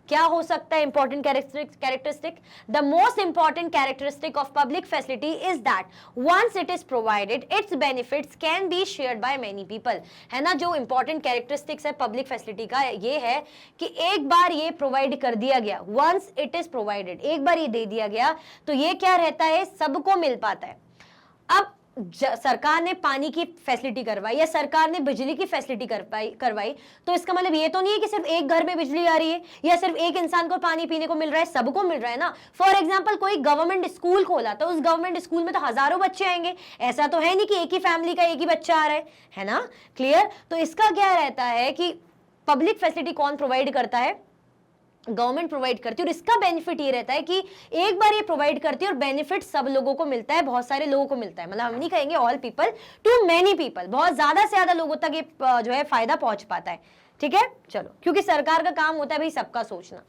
क्या हो सकता है important characteristic? The most important characteristic of public facility is that once it is provided its benefits can be shared by many people, है ना। जो इंपॉर्टेंट कैरेक्टरिस्टिक्स है पब्लिक फैसिलिटी का ये है कि एक बार ये प्रोवाइड कर दिया गया, वंस इट इज प्रोवाइडेड, एक बार ये दे दिया गया तो ये क्या रहता है, सबको मिल पाता है। अब सरकार ने पानी की फैसिलिटी करवाई या सरकार ने बिजली की फैसिलिटी करवाई तो इसका मतलब ये तो नहीं है कि सिर्फ एक घर में बिजली आ रही है या सिर्फ एक इंसान को पानी पीने को मिल रहा है, सबको मिल रहा है ना। फॉर एग्जांपल कोई गवर्नमेंट स्कूल खोला तो उस गवर्नमेंट स्कूल में तो हजारों बच्चे आएंगे, ऐसा तो है नहीं कि एक ही फैमिली का एक ही बच्चा आ रहा है ना। क्लियर, तो इसका क्या रहता है कि पब्लिक फैसिलिटी कौन प्रोवाइड करता है, गवर्नमेंट प्रोवाइड करती है, और इसका बेनिफिट ये रहता है कि एक बार ये प्रोवाइड करती है और बेनिफिट सब लोगों को मिलता है, बहुत सारे लोगों को मिलता है, मतलब हम नहीं कहेंगे all people, to many people, बहुत ज्यादा से ज्यादा लोगों तक ये जो है फायदा पहुंच पाता है। ठीक है, चलो, क्योंकि सरकार का काम होता है भाई सबका सोचना।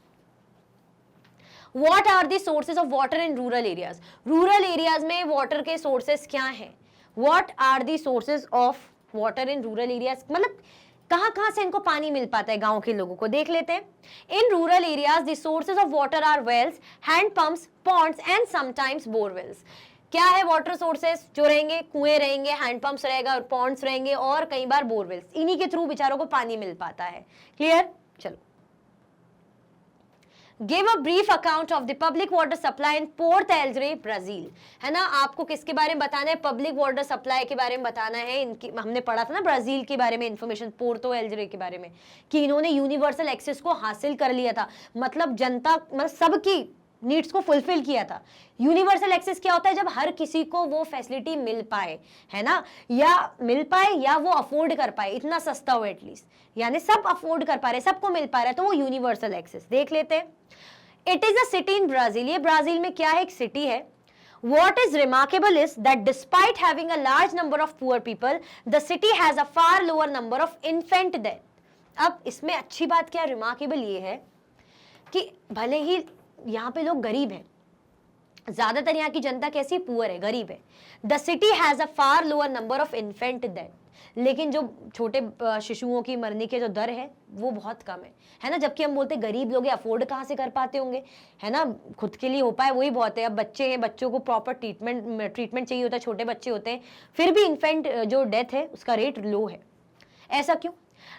What are the sources of water in rural areas? Rural areas में वाटर के सोर्सेज क्या है? What are the sources of water in rural areas, मतलब कहां से इनको पानी मिल पाता है गांव के लोगों को, देख लेते हैं। In rural areas the sources of water are wells, hand pumps, ponds and sometimes borewells. क्या है वाटर सोर्सेज जो रहेंगे, कुएं रहेंगे, हैंड पंप्स रहेगा, पॉन्ड्स रहेंगे और कई बार बोरवेल्स, इन्हीं के थ्रू बेचारों को पानी मिल पाता है। क्लियर, चलो। Give a brief account of the public water supply in Porto Alegre Brazil, है ना। आपको किसके बारे में बताना है, पब्लिक वाटर सप्लाई के बारे में बताना है। इनकी हमने पढ़ा था ना ब्राजील के बारे में इंफॉर्मेशन, पोर्टो एल्ड्रे के बारे में, कि इन्होंने यूनिवर्सल एक्सेस को हासिल कर लिया था, मतलब जनता, मतलब सबकी नीड्स को फुलफिल किया था। यूनिवर्सल एक्सेस क्या होता है, जब हर किसी को वो फैसिलिटी मिल पाए, है ना, या मिल पाए या वो अफोर्ड कर पाए, इतना सस्ता हो एटलीस्ट, यानी सब अफोर्ड कर पा रहे, सबको मिल पा रहा है, तो वो यूनिवर्सल एक्सेस। देख लेते हैं। It is a city in Brazil, ये ब्राजील में क्या है, एक सिटी है। What is remarkable is that despite having a large number of poor people, the city has a far lower number of infant death. अब इसमें अच्छी बात क्या, रिमार्केबल ये है कि भले ही यहाँ पे लोग गरीब हैं, ज्यादातर यहाँ की जनता कैसी, पुअर है, गरीब है। The city has a far lower number of infant death, लेकिन जो छोटे शिशुओं की मरने के जो दर है वो बहुत कम है ना। जबकि हम बोलते गरीब लोग अफोर्ड कहाँ से कर पाते होंगे, है ना, खुद के लिए हो पाए वही बहुत है। अब बच्चे हैं, बच्चों को प्रॉपर ट्रीटमेंट चाहिए होता है, छोटे बच्चे होते हैं, फिर भी इन्फेंट जो डेथ है उसका रेट लो है। ऐसा क्यों?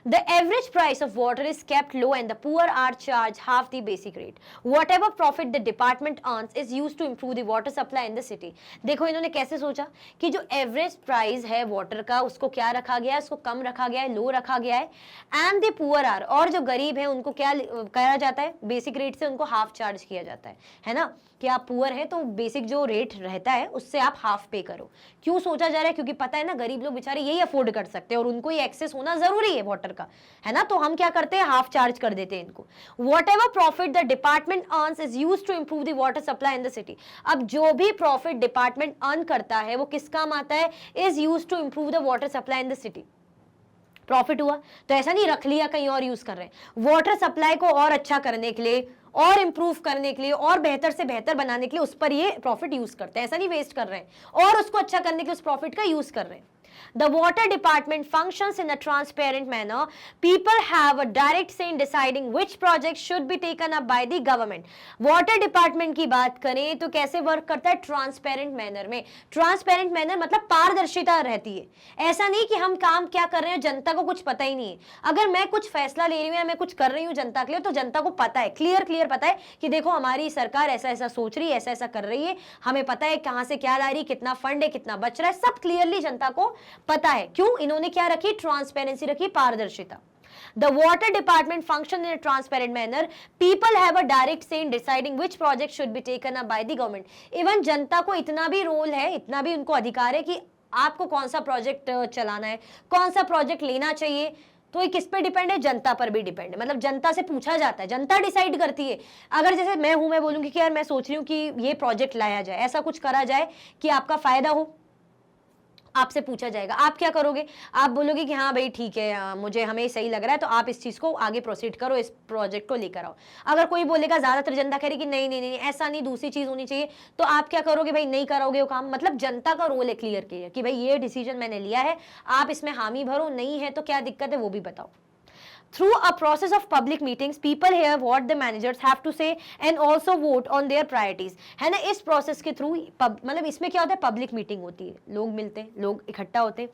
The average price of water is kept low and the poor are charged half the basic rate. Whatever profit the department earns is used to improve the water supply in the city. देखो इन्होंने कैसे सोचा कि जो एवरेज प्राइस है वाटर का उसको क्या रखा गया है, उसको कम रखा गया है, लो रखा गया है। एंड द पुअर आर, और जो गरीब है उनको क्या करा जाता है, बेसिक रेट से उनको हाफ चार्ज किया जाता है ना, कि आप पुअर है तो बेसिक जो रेट रहता है उससे आप हाफ पे करो। क्यों सोचा जा रहा है, क्योंकि पता है ना गरीब लोग बेचारे यही अफोर्ड कर सकते हैं और उनको ये एक्सेस होना जरूरी है वाटर का, है ना, तो हम क्या करते हैं, हाफ चार्ज कर देते हैं इनको। Whatever profit the department earns is used to improve the water supply in the city. अब जो भी प्रॉफिट डिपार्टमेंट अर्न करता है वो किस काम आता है, is used to improve the water supply in the city. Profit हुआ तो ऐसा नहीं रख लिया कहीं और यूज कर रहे हैं, वाटर सप्लाई को और अच्छा करने के लिए और इंप्रूव करने के लिए और बेहतर से बेहतर बनाने के लिए उस पर ये प्रॉफिट यूज करते हैं, ऐसा नहीं वेस्ट कर रहे हैं, और उसको अच्छा करने के लिए उस प्रॉफिट का यूज कर रहे हैं। The water department functions in a transparent manner. People have a direct say in deciding which projects should be taken up by the government. Water department की बात करें तो कैसे वर्क करता है, ट्रांसपेरेंट मैनर में। ट्रांसपेरेंट मैनर मतलब पारदर्शिता रहती है, ऐसा नहीं कि हम काम क्या कर रहे हैं जनता को कुछ पता ही नहीं है। अगर मैं कुछ फैसला ले रही हूँ या मैं कुछ कर रही हूँ जनता के लिए, तो जनता को पता है, क्लियर पता है कि देखो हमारी सरकार ऐसा ऐसा सोच रही है, ऐसा ऐसा कर रही है, हमें पता है कहाँ से क्या ला रही, कितना फंड है, कितना बच रहा है, सब क्लियरली जनता को पता है। क्यों? इन्होंने क्या रखी, ट्रांसपेरेंसी रखी, पारदर्शिता। The water department function in a transparent manner. People have a direct say in deciding which project should be taken up by the government. Even जनता को इतना भी रोल है, इतना भी उनको अधिकार है कि आपको कौन सा प्रोजेक्ट चलाना है, कौन सा प्रोजेक्ट लेना चाहिए, तो ये किस पे डिपेंड है, जनता पर भी डिपेंड है। मतलब जनता से पूछा जाता है, जनता डिसाइड करती है। अगर जैसे मैं हूं, मैं बोलूंगी कि यार मैं सोच रही हूँ कि ये प्रोजेक्ट लाया जाए, ऐसा कुछ करा जाए कि आपका फायदा हो, आपसे पूछा जाएगा, आप क्या करोगे, आप बोलोगे कि हाँ भाई ठीक है, मुझे हमें सही लग रहा है, तो आप इस चीज को आगे प्रोसीड करो, इस प्रोजेक्ट को लेकर आओ। अगर कोई बोलेगा, ज्यादातर जनता कह रही कि नहीं नहीं नहीं ऐसा नहीं, दूसरी चीज होनी चाहिए, तो आप क्या करोगे भाई, नहीं करोगे वो काम। मतलब जनता का रोल है क्लियर कि भाई ये डिसीजन मैंने लिया है, आप इसमें हामी भरो, नहीं है तो क्या दिक्कत है वो भी बताओ। Through a process of public meetings, people hear what the managers have to say and also vote on their priorities. है ना, इस प्रोसेस के थ्रू मतलब इसमें क्या होता है, पब्लिक मीटिंग होती है, लोग मिलते हैं, लोग इकट्ठा होते हैं,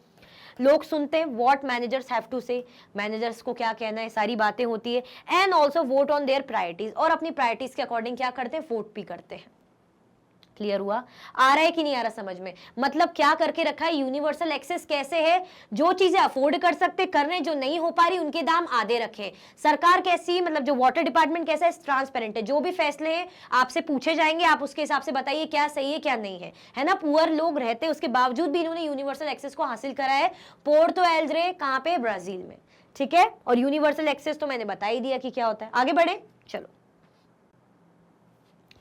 लोग सुनते हैं what managers have to say, managers को क्या कहना है, सारी बातें होती है, and also vote on their priorities, और अपनी प्रायोरिटीज के अकॉर्डिंग क्या करते हैं, वोट भी करते हैं। क्लियर हुआ? आ रहा है कि नहीं आ रहा समझ में? मतलब क्या करके रखा है, यूनिवर्सल एक्सेस कैसे है, जो चीजें अफोर्ड कर सकते कर रहे हैं, जो नहीं हो पा रही उनके दाम आधे रखे। सरकार कैसी, मतलब जो वाटर डिपार्टमेंट कैसा है, ट्रांसपेरेंट है, जो भी फैसले हैं आपसे पूछे जाएंगे, आप उसके हिसाब से बताइए क्या सही है क्या नहीं है ना। पुअर लोग रहते उसके बावजूद भी इन्होंने यूनिवर्सल एक्सेस को हासिल करा है। पोर्टो एल्ड्रे कहाँ पे, ब्राजील में, ठीक है। और यूनिवर्सल एक्सेस तो मैंने बता ही दिया कि क्या होता है। आगे बढ़े, चलो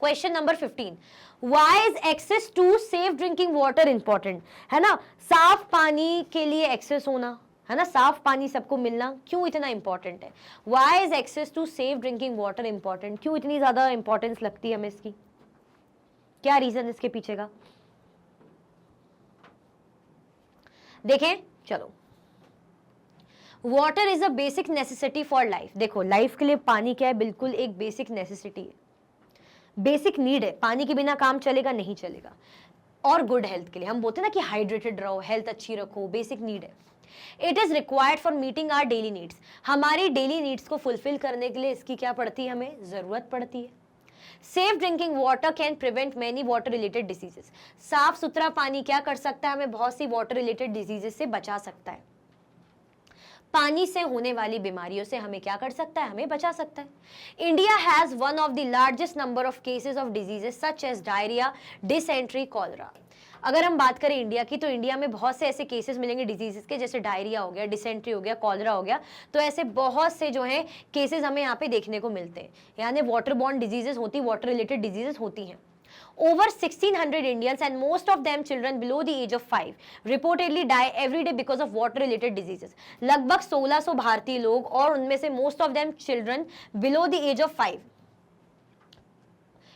question number 15, Why is access to safe drinking water important? है ना, साफ पानी के लिए एक्सेस होना, है ना, साफ पानी सबको मिलना क्यों इतना इंपॉर्टेंट है? Why is access to safe drinking water important? क्यों इतनी ज्यादा इंपॉर्टेंस लगती है हमें इसकी? क्या रीजन इसके पीछे का? देखें, चलो, water is a basic necessity for life. देखो लाइफ के लिए पानी क्या है, बिल्कुल एक बेसिक नेसेसिटी है, बेसिक नीड है, पानी के बिना काम चलेगा नहीं चलेगा। और गुड हेल्थ के लिए हम बोलते हैं ना कि हाइड्रेटेड रहो, हेल्थ अच्छी रखो, बेसिक नीड है। It is required for meeting our daily needs, हमारी डेली नीड्स को फुलफिल करने के लिए इसकी क्या पड़ती है, हमें जरूरत पड़ती है। Safe drinking water can prevent many water related diseases, साफ सुथरा पानी क्या कर सकता है, हमें बहुत सी वाटर रिलेटेड डिजीजेस से बचा सकता है। पानी से होने वाली बीमारियों से हमें क्या कर सकता है, हमें बचा सकता है। India has one of the largest number of cases of diseases such as diarrhoea, dysentery, cholera. अगर हम बात करें इंडिया की, तो इंडिया में बहुत से ऐसे केसेस मिलेंगे डिजीजेस के, जैसे डायरिया हो गया, डिसेंट्री हो गया, कॉलरा हो गया। तो ऐसे बहुत से जो है केसेस हमें यहाँ पे देखने को मिलते हैं, यानी वाटर बॉर्न डिजीजेस होती, वाटर रिलेटेड डिजीजेस होती हैं। Over 1600 Indians and most of them children below the age of 5 reportedly die every day because of water related diseases. लगभग 1600 भारतीय लोग और उनमें से most of them children below the age of 5,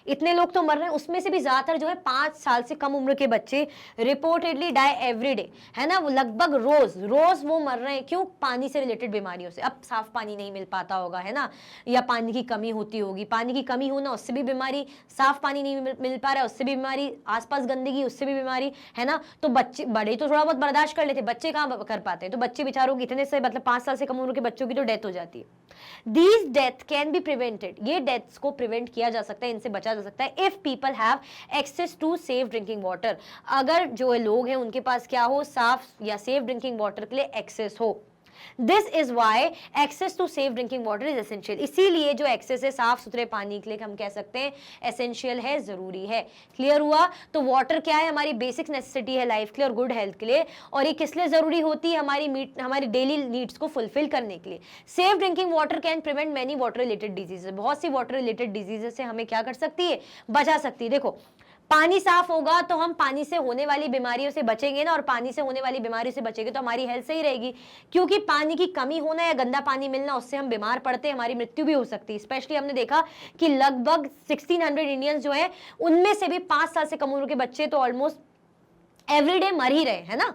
इतने लोग तो मर रहे हैं। उसमें से भी ज्यादातर जो है 5 साल से कम उम्र के बच्चे रिपोर्टेडली डाई एवरी डे, है ना, वो लगभग रोज वो मर रहे हैं। क्यों? पानी से रिलेटेड बीमारियों से। अब साफ पानी नहीं मिल पाता होगा, है ना, या पानी की कमी होती होगी, पानी की कमी होना उससे भी बीमारी, साफ पानी नहीं मिल पा रहा है उससे भी बीमारी, आसपास गंदगी उससे भी बीमारी, है ना। तो बच्चे बड़े तो थोड़ा बहुत बर्दाश्त कर लेते, बच्चे कहाँ कर पाते हैं, तो बच्चे बेचारों की इतने से मतलब 5 साल से कम उम्र के बच्चों की तो डेथ हो जाती है। These death can be prevented, ये डेथ्स को प्रिवेंट किया जा सकता है, इनसे बचा जा सकता है if people have access to safe drinking water, अगर जो लोग हैं उनके पास क्या हो, साफ या सेफ ड्रिंकिंग वाटर के लिए एक्सेस हो। This is why access to safe drinking water is essential, इसीलिए जो एक्सेस है साफ सुथरे पानी के लिए हम कह सकते हैं एसेंशियल है, जरूरी है। क्लियर हुआ? तो वाटर क्या है, हमारी बेसिक नेसेसिटी है लाइफ के लिए और गुड हेल्थ के लिए, और ये किस लिए जरूरी होती है, हमारी डेली नीड्स को फुलफिल करने के लिए। Safe drinking water can prevent many water related diseases, बहुत सी वाटर रिलेटेड डिजीजेस से हमें क्या कर सकती है, बचा सकती है। देखो, पानी साफ होगा तो हम पानी से होने वाली बीमारियों से बचेंगे ना, और पानी से होने वाली बीमारियों से बचेंगे तो हमारी हेल्थ सही रहेगी। क्योंकि पानी की कमी होना या गंदा पानी मिलना, उससे हम बीमार पड़ते हैं, हमारी मृत्यु भी हो सकती है। स्पेशली हमने देखा कि लगभग 1600 इंडियंस जो है उनमें से भी 5 साल से कम उम्र के बच्चे तो ऑलमोस्ट एवरीडे मर ही रहे, है ना।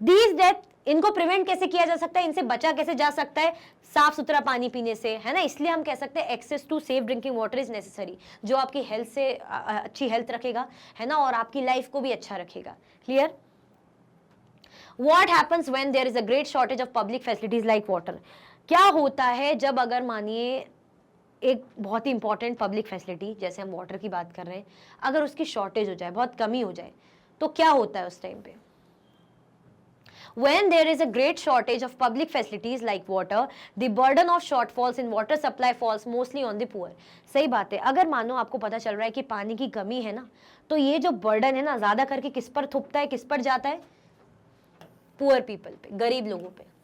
दीज डेथ, इनको प्रिवेंट कैसे किया जा सकता है, इनसे बचा कैसे जा सकता है, साफ सुथरा पानी पीने से, है ना। इसलिए हम कह सकते हैं access to safe drinking water is necessary, जो आपकी हेल्थ से अच्छी हेल्थ रखेगा, है ना, और आपकी लाइफ को भी अच्छा रखेगा। Clear? What happens when there is a great shortage of public facilities like water, क्या होता है जब अगर मानिए एक बहुत ही इंपॉर्टेंट पब्लिक फैसिलिटी, जैसे हम वाटर की बात कर रहे हैं, अगर उसकी शॉर्टेज हो जाए, बहुत कमी हो जाए, तो क्या होता है उस टाइम पे। When there is a great shortage of public facilities like water, the burden of shortfalls in water supply falls mostly on the poor. सही बात है। अगर मानो आपको पता चल रहा है कि पानी की कमी है ना, तो ये जो बर्डन है ना, ज्यादा करके किस पर थुपता है, किस पर जाता है, पुअर पीपल पे, गरीब लोगों पे।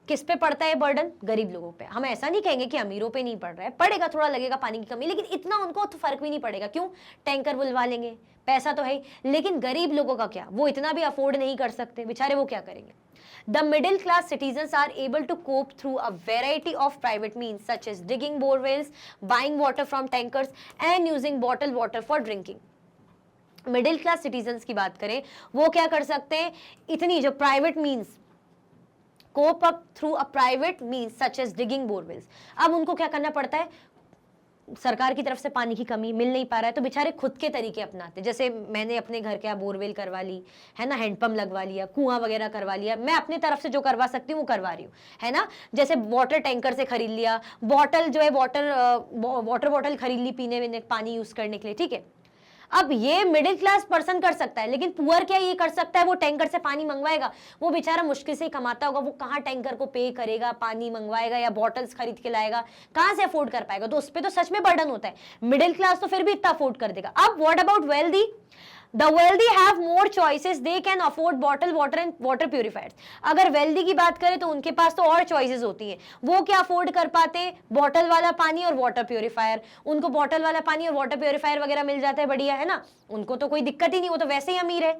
किस पे पड़ता है बर्डन, गरीब लोगों पे। हम ऐसा नहीं कहेंगे कि अमीरों पे नहीं पड़ रहा है, पड़ेगा, थोड़ा लगेगा पानी की कमी, लेकिन इतना उनको तो फर्क भी नहीं पड़ेगा। क्यों? टैंकर बुलवा लेंगे, पैसा तो है ही। लेकिन गरीब लोगों का क्या, वो इतना भी अफोर्ड नहीं कर सकते बेचारे, वो क्या करेंगे। The middle class citizens are able to cope through a variety of private means such as digging bore wells, buying water from tankers and using bottled water for drinking. Middle class citizens की बात करें, वो क्या कर सकते हैं, इतनी जो private means, cope up through a private means such as digging borewells. अब उनको क्या करना पड़ता है, सरकार की तरफ से पानी की कमी मिल नहीं पा रहा है, तो बेचारे खुद के तरीके अपनाते। जैसे मैंने अपने घर के बोरवेल करवा ली, है ना, हैंडपंप लगवा लिया, कुआं वगैरह करवा लिया, मैं अपनी तरफ से जो करवा सकती हूँ वो करवा रही हूँ, है ना। जैसे वाटर टैंकर से खरीद लिया, बॉटल जो है वाटर बॉटल खरीद ली पीने में पानी यूज करने के लिए, ठीक है। अब ये मिडिल क्लास पर्सन कर सकता है, लेकिन पुअर क्या ये कर सकता है, वो टैंकर से पानी मंगवाएगा, वो बेचारा मुश्किल से ही कमाता होगा, वो कहाँ टैंकर को पे करेगा, पानी मंगवाएगा या बॉटल्स खरीद के लाएगा, कहाँ से अफोर्ड कर पाएगा। तो उस पर तो सच में बर्डन होता है। मिडिल क्लास तो फिर भी इतना अफोर्ड कर देगा। अब what about wealthy, The wealthy have more choices, they can afford bottled water and water purifiers. अगर wealthy की बात करें तो उनके पास तो और choices होती हैं, वो क्या afford कर पाते, बॉटल वाला पानी और वाटर प्योरीफायर। उनको बॉटल वाला पानी और वाटर प्योरीफायर वगैरह मिल जाता है, बढ़िया, है ना, उनको तो कोई दिक्कत ही नहीं, वो तो वैसे ही अमीर है।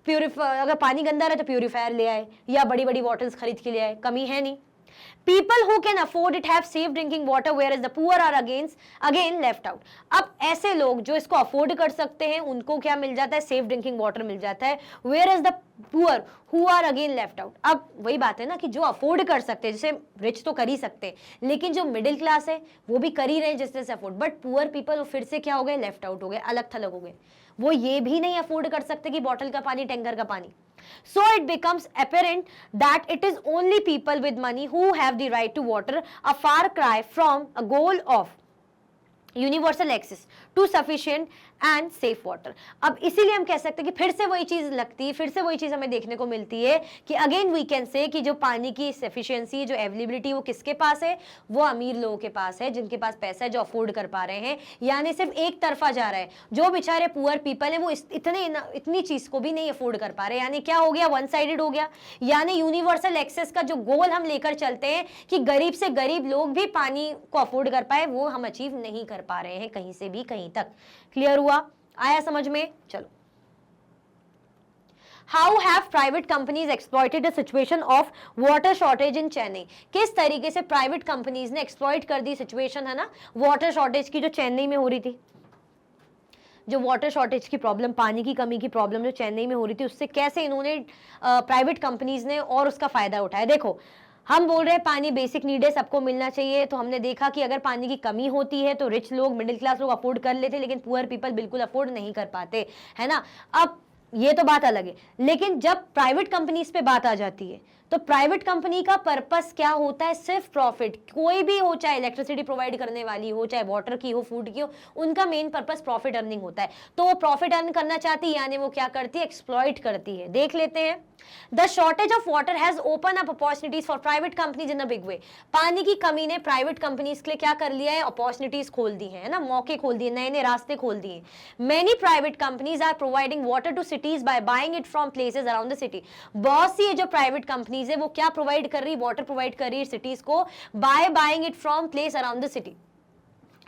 प्योरीफायर, अगर पानी गंदा रहे तो प्योरीफायर ले आए या बड़ी बड़ी बॉटल्स खरीद के ले आए, कमी है नहीं। People who can afford it have safe drinking water, whereas the poor are again left out. अब ऐसे लोग जो इसको अफोर्ड कर सकते हैं उनको क्या मिल जाता है, सेफ ड्रिंकिंग वाटर मिल जाता है, whereas the poor who are again left out. अब वही बात है ना कि जो अफोर्ड कर सकते हैं, जैसे रिच तो कर ही सकते हैं, लेकिन जो मिडिल क्लास है वो भी कर ही रहे हैं जिससे से अफोर्ड, बट पुअर पीपल फिर से क्या हो गए, लेफ्ट आउट हो गए, अलग थलग हो गए। वो ये भी नहीं अफोर्ड कर सकते कि बॉटल का पानी, टैंकर का पानी, So it becomes apparent that it is only people with money who have the right to water, a far cry from a goal of universal access to sufficient and safe water. अब इसीलिए हम कह सकते हैं कि फिर से वही चीज लगती है, फिर से वही चीज हमें देखने को मिलती है कि अगेन वी कैन से कि जो पानी की सफिशिएंसी, जो अवेलेबिलिटी, वो किसके पास है? वो अमीर लोगों के पास है, जिनके पास पैसा है, जो अफोर्ड कर पा रहे हैं। यानी सिर्फ एक तरफा जा रहा है, जो बेचारे पुअर पीपल है वो इतनी चीज को भी नहीं अफोर्ड कर पा रहे। यानी क्या हो गया? वन साइडेड हो गया। यानी यूनिवर्सल एक्सेस का जो गोल हम लेकर चलते हैं कि गरीब से गरीब लोग भी पानी को अफोर्ड कर पाए, वो हम अचीव नहीं कर पा रहे हैं कहीं से भी कहीं तक। क्लियर हुआ? आया समझ में? चलो, how have private companies exploited the situation of water shortage इन चेन्नई। किस तरीके से प्राइवेट कंपनीज ने एक्सप्लॉइट कर दी सिचुएशन, है ना, वाटर शॉर्टेज की जो चेन्नई में हो रही थी। जो वाटर शॉर्टेज की प्रॉब्लम, पानी की कमी की प्रॉब्लम जो चेन्नई में हो रही थी, उससे कैसे इन्होंने प्राइवेट कंपनीज ने और उसका फायदा उठाया। देखो, हम बोल रहे हैं पानी बेसिक नीड है, सबको मिलना चाहिए। तो हमने देखा कि अगर पानी की कमी होती है तो रिच लोग, मिडिल क्लास लोग अफोर्ड कर लेते, लेकिन पुअर पीपल बिल्कुल अफोर्ड नहीं कर पाते, है ना। अब ये तो बात अलग है, लेकिन जब प्राइवेट कंपनीज पे बात आ जाती है तो प्राइवेट कंपनी का पर्पस क्या होता है? सिर्फ प्रॉफिट। कोई भी हो, चाहे इलेक्ट्रिसिटी प्रोवाइड करने वाली हो, चाहे वाटर की हो, फूड की हो, उनका मेन पर्पस प्रॉफिट अर्निंग होता है। तो वो प्रॉफिट अर्न करना चाहती है, यानी वो क्या करती है? एक्सप्लॉइट करती है। देख लेते हैं। The shortage of water has open up opportunities for private companies in a big way. पानी की कमी ने प्राइवेट कंपनीज के लिए क्या कर लिया है? अपॉर्चुनिटीज खोल दी है ना, मौके खोल दिए, नए नए रास्ते खोल दिए। Many private companies are providing water to cities by buying it from places around the city. बहुत सी जो प्राइवेट कंपनीज है वो क्या प्रोवाइड कर रही? वाटर प्रोवाइड कर रही है सिटीज को, bye buying it from place around the city.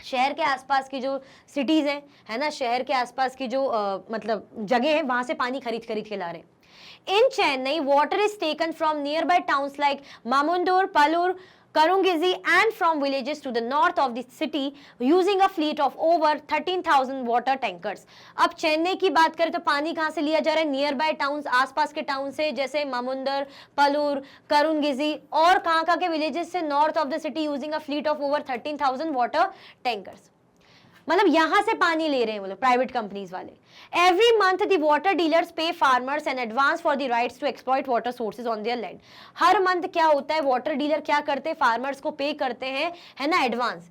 शहर के आसपास की जो सिटीज हैं, है ना, शहर के आसपास की जो मतलब जगह है, वहां से पानी खरीद खरीद के ला रहे हैं। In Chennai, water is taken from nearby towns like Mamundur, Palur, Karungizi and from villages to the north of the city using a fleet of over 13,000 water tankers. अब चेन्नई की बात करें तो पानी कहाँ से लिया जा रहा है? नियर बाय टाउन्स, आसपास के टाउन से, जैसे मामुंदर, पलूर, करुंगिजी और कहाँ के विलेजेस से north of the city using a fleet of over 13,000 water tankers. मतलब यहां से पानी ले रहे हैं वो लोग, प्राइवेट कंपनीज वाले। Every month the water dealers pay farmers an advance for the rights to exploit water sources on their land. हर मंथ क्या होता है? वाटर डीलर क्या करते हैं? फार्मर्स को पे करते हैं, है ना, एडवांस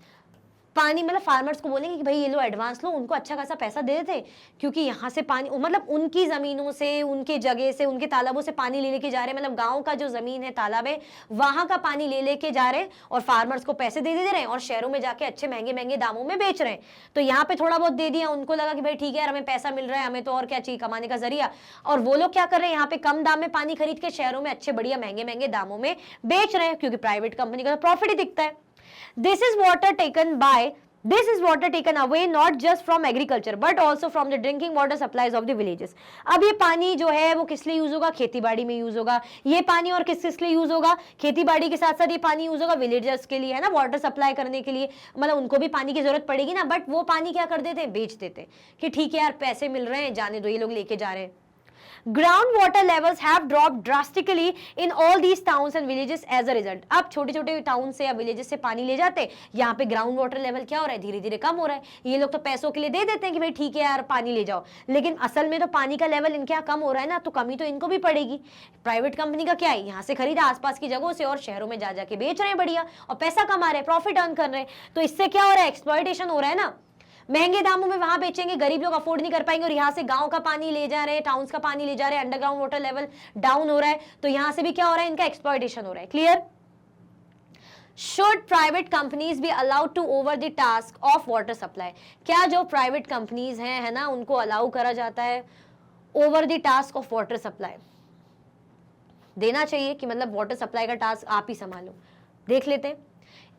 पानी। मतलब फार्मर्स को बोलेंगे कि भाई ये लो एडवांस लो, उनको अच्छा खासा पैसा दे देते, क्योंकि यहाँ से पानी, मतलब उनकी जमीनों से, उनके जगह से, उनके तालाबों से पानी ले लेके जा रहे हैं। मतलब गांव का जो जमीन है, तालाब है, वहां का पानी ले लेके जा रहे हैं और फार्मर्स को पैसे दे रहे हैं और शहरों में जाके अच्छे महंगे महंगे दामों में बेच रहे हैं। तो यहाँ पे थोड़ा बहुत दे दिया, उनको लगा कि भाई ठीक है यार, हमें पैसा मिल रहा है, हमें तो और क्या चाहिए, कमाने का जरिया। और वो लोग क्या कर रहे हैं? यहाँ पे कम दाम में पानी खरीद के शहरों में अच्छे बढ़िया महंगे महंगे दामों में बेच रहे हैं, क्योंकि प्राइवेट कंपनी का तो प्रॉफिट ही दिखता है। This is water taken away not just from agriculture but also from the drinking water supplies of the villages. अब ये पानी जो है वो किस लिए यूज होगा? खेती बाड़ी में यूज होगा। ये पानी और किस किस लिए यूज होगा? खेती बाड़ी के साथ साथ ये पानी यूज होगा विलेजर्स के लिए, है ना, वाटर सप्लाई करने के लिए। मतलब उनको भी पानी की जरूरत पड़ेगी ना, बट वो पानी क्या कर देते हैं? बेच देते हैं कि ठीक है यार, पैसे मिल रहे हैं, जाने दो, ये लोग लेके जा रहे हैं। Groundwater levels have dropped drastically in all these towns and villages as a result. अब छोटे छोटे टाउन से या विलेजेस से पानी ले जाते, यहाँ पे ग्राउंड वाटर लेवल क्या हो रहा है? धीरे धीरे कम हो रहा है। ये लोग तो पैसों के लिए दे देते हैं कि भाई ठीक है यार पानी ले जाओ, लेकिन असल में तो पानी का लेवल इनके यहाँ कम हो रहा है ना, तो कमी तो इनको भी पड़ेगी। प्राइवेट कंपनी का क्या है? यहाँ से खरीदा आसपास की जगहों से और शहरों में जा जाके बेच रहे हैं बढ़िया, और पैसा कमा रहे हैं, प्रॉफिट अर्न कर रहे हैं। तो इससे क्या हो रहा है? एक्सप्लॉयटेशन हो रहा है ना। महंगे दामों में वहां बेचेंगे, गरीब लोग अफोर्ड नहीं कर पाएंगे, और यहाँ से गांव का पानी ले जा रहे हैं, टाउन्स का पानी ले जा रहे हैं, अंडरग्राउंड वाटर लेवल डाउन हो रहा है, तो यहाँ से भी क्या हो रहा है? इनका एक्सप्लॉयटेशन हो रहा है। Clear? Should private companies be allowed to over the task of water supply? क्या जो प्राइवेट कंपनीज हैं, है ना, उनको अलाउ करा जाता है over the task of water supply? देना चाहिए कि मतलब वाटर सप्लाई का टास्क आप ही संभालो। देख लेते हैं।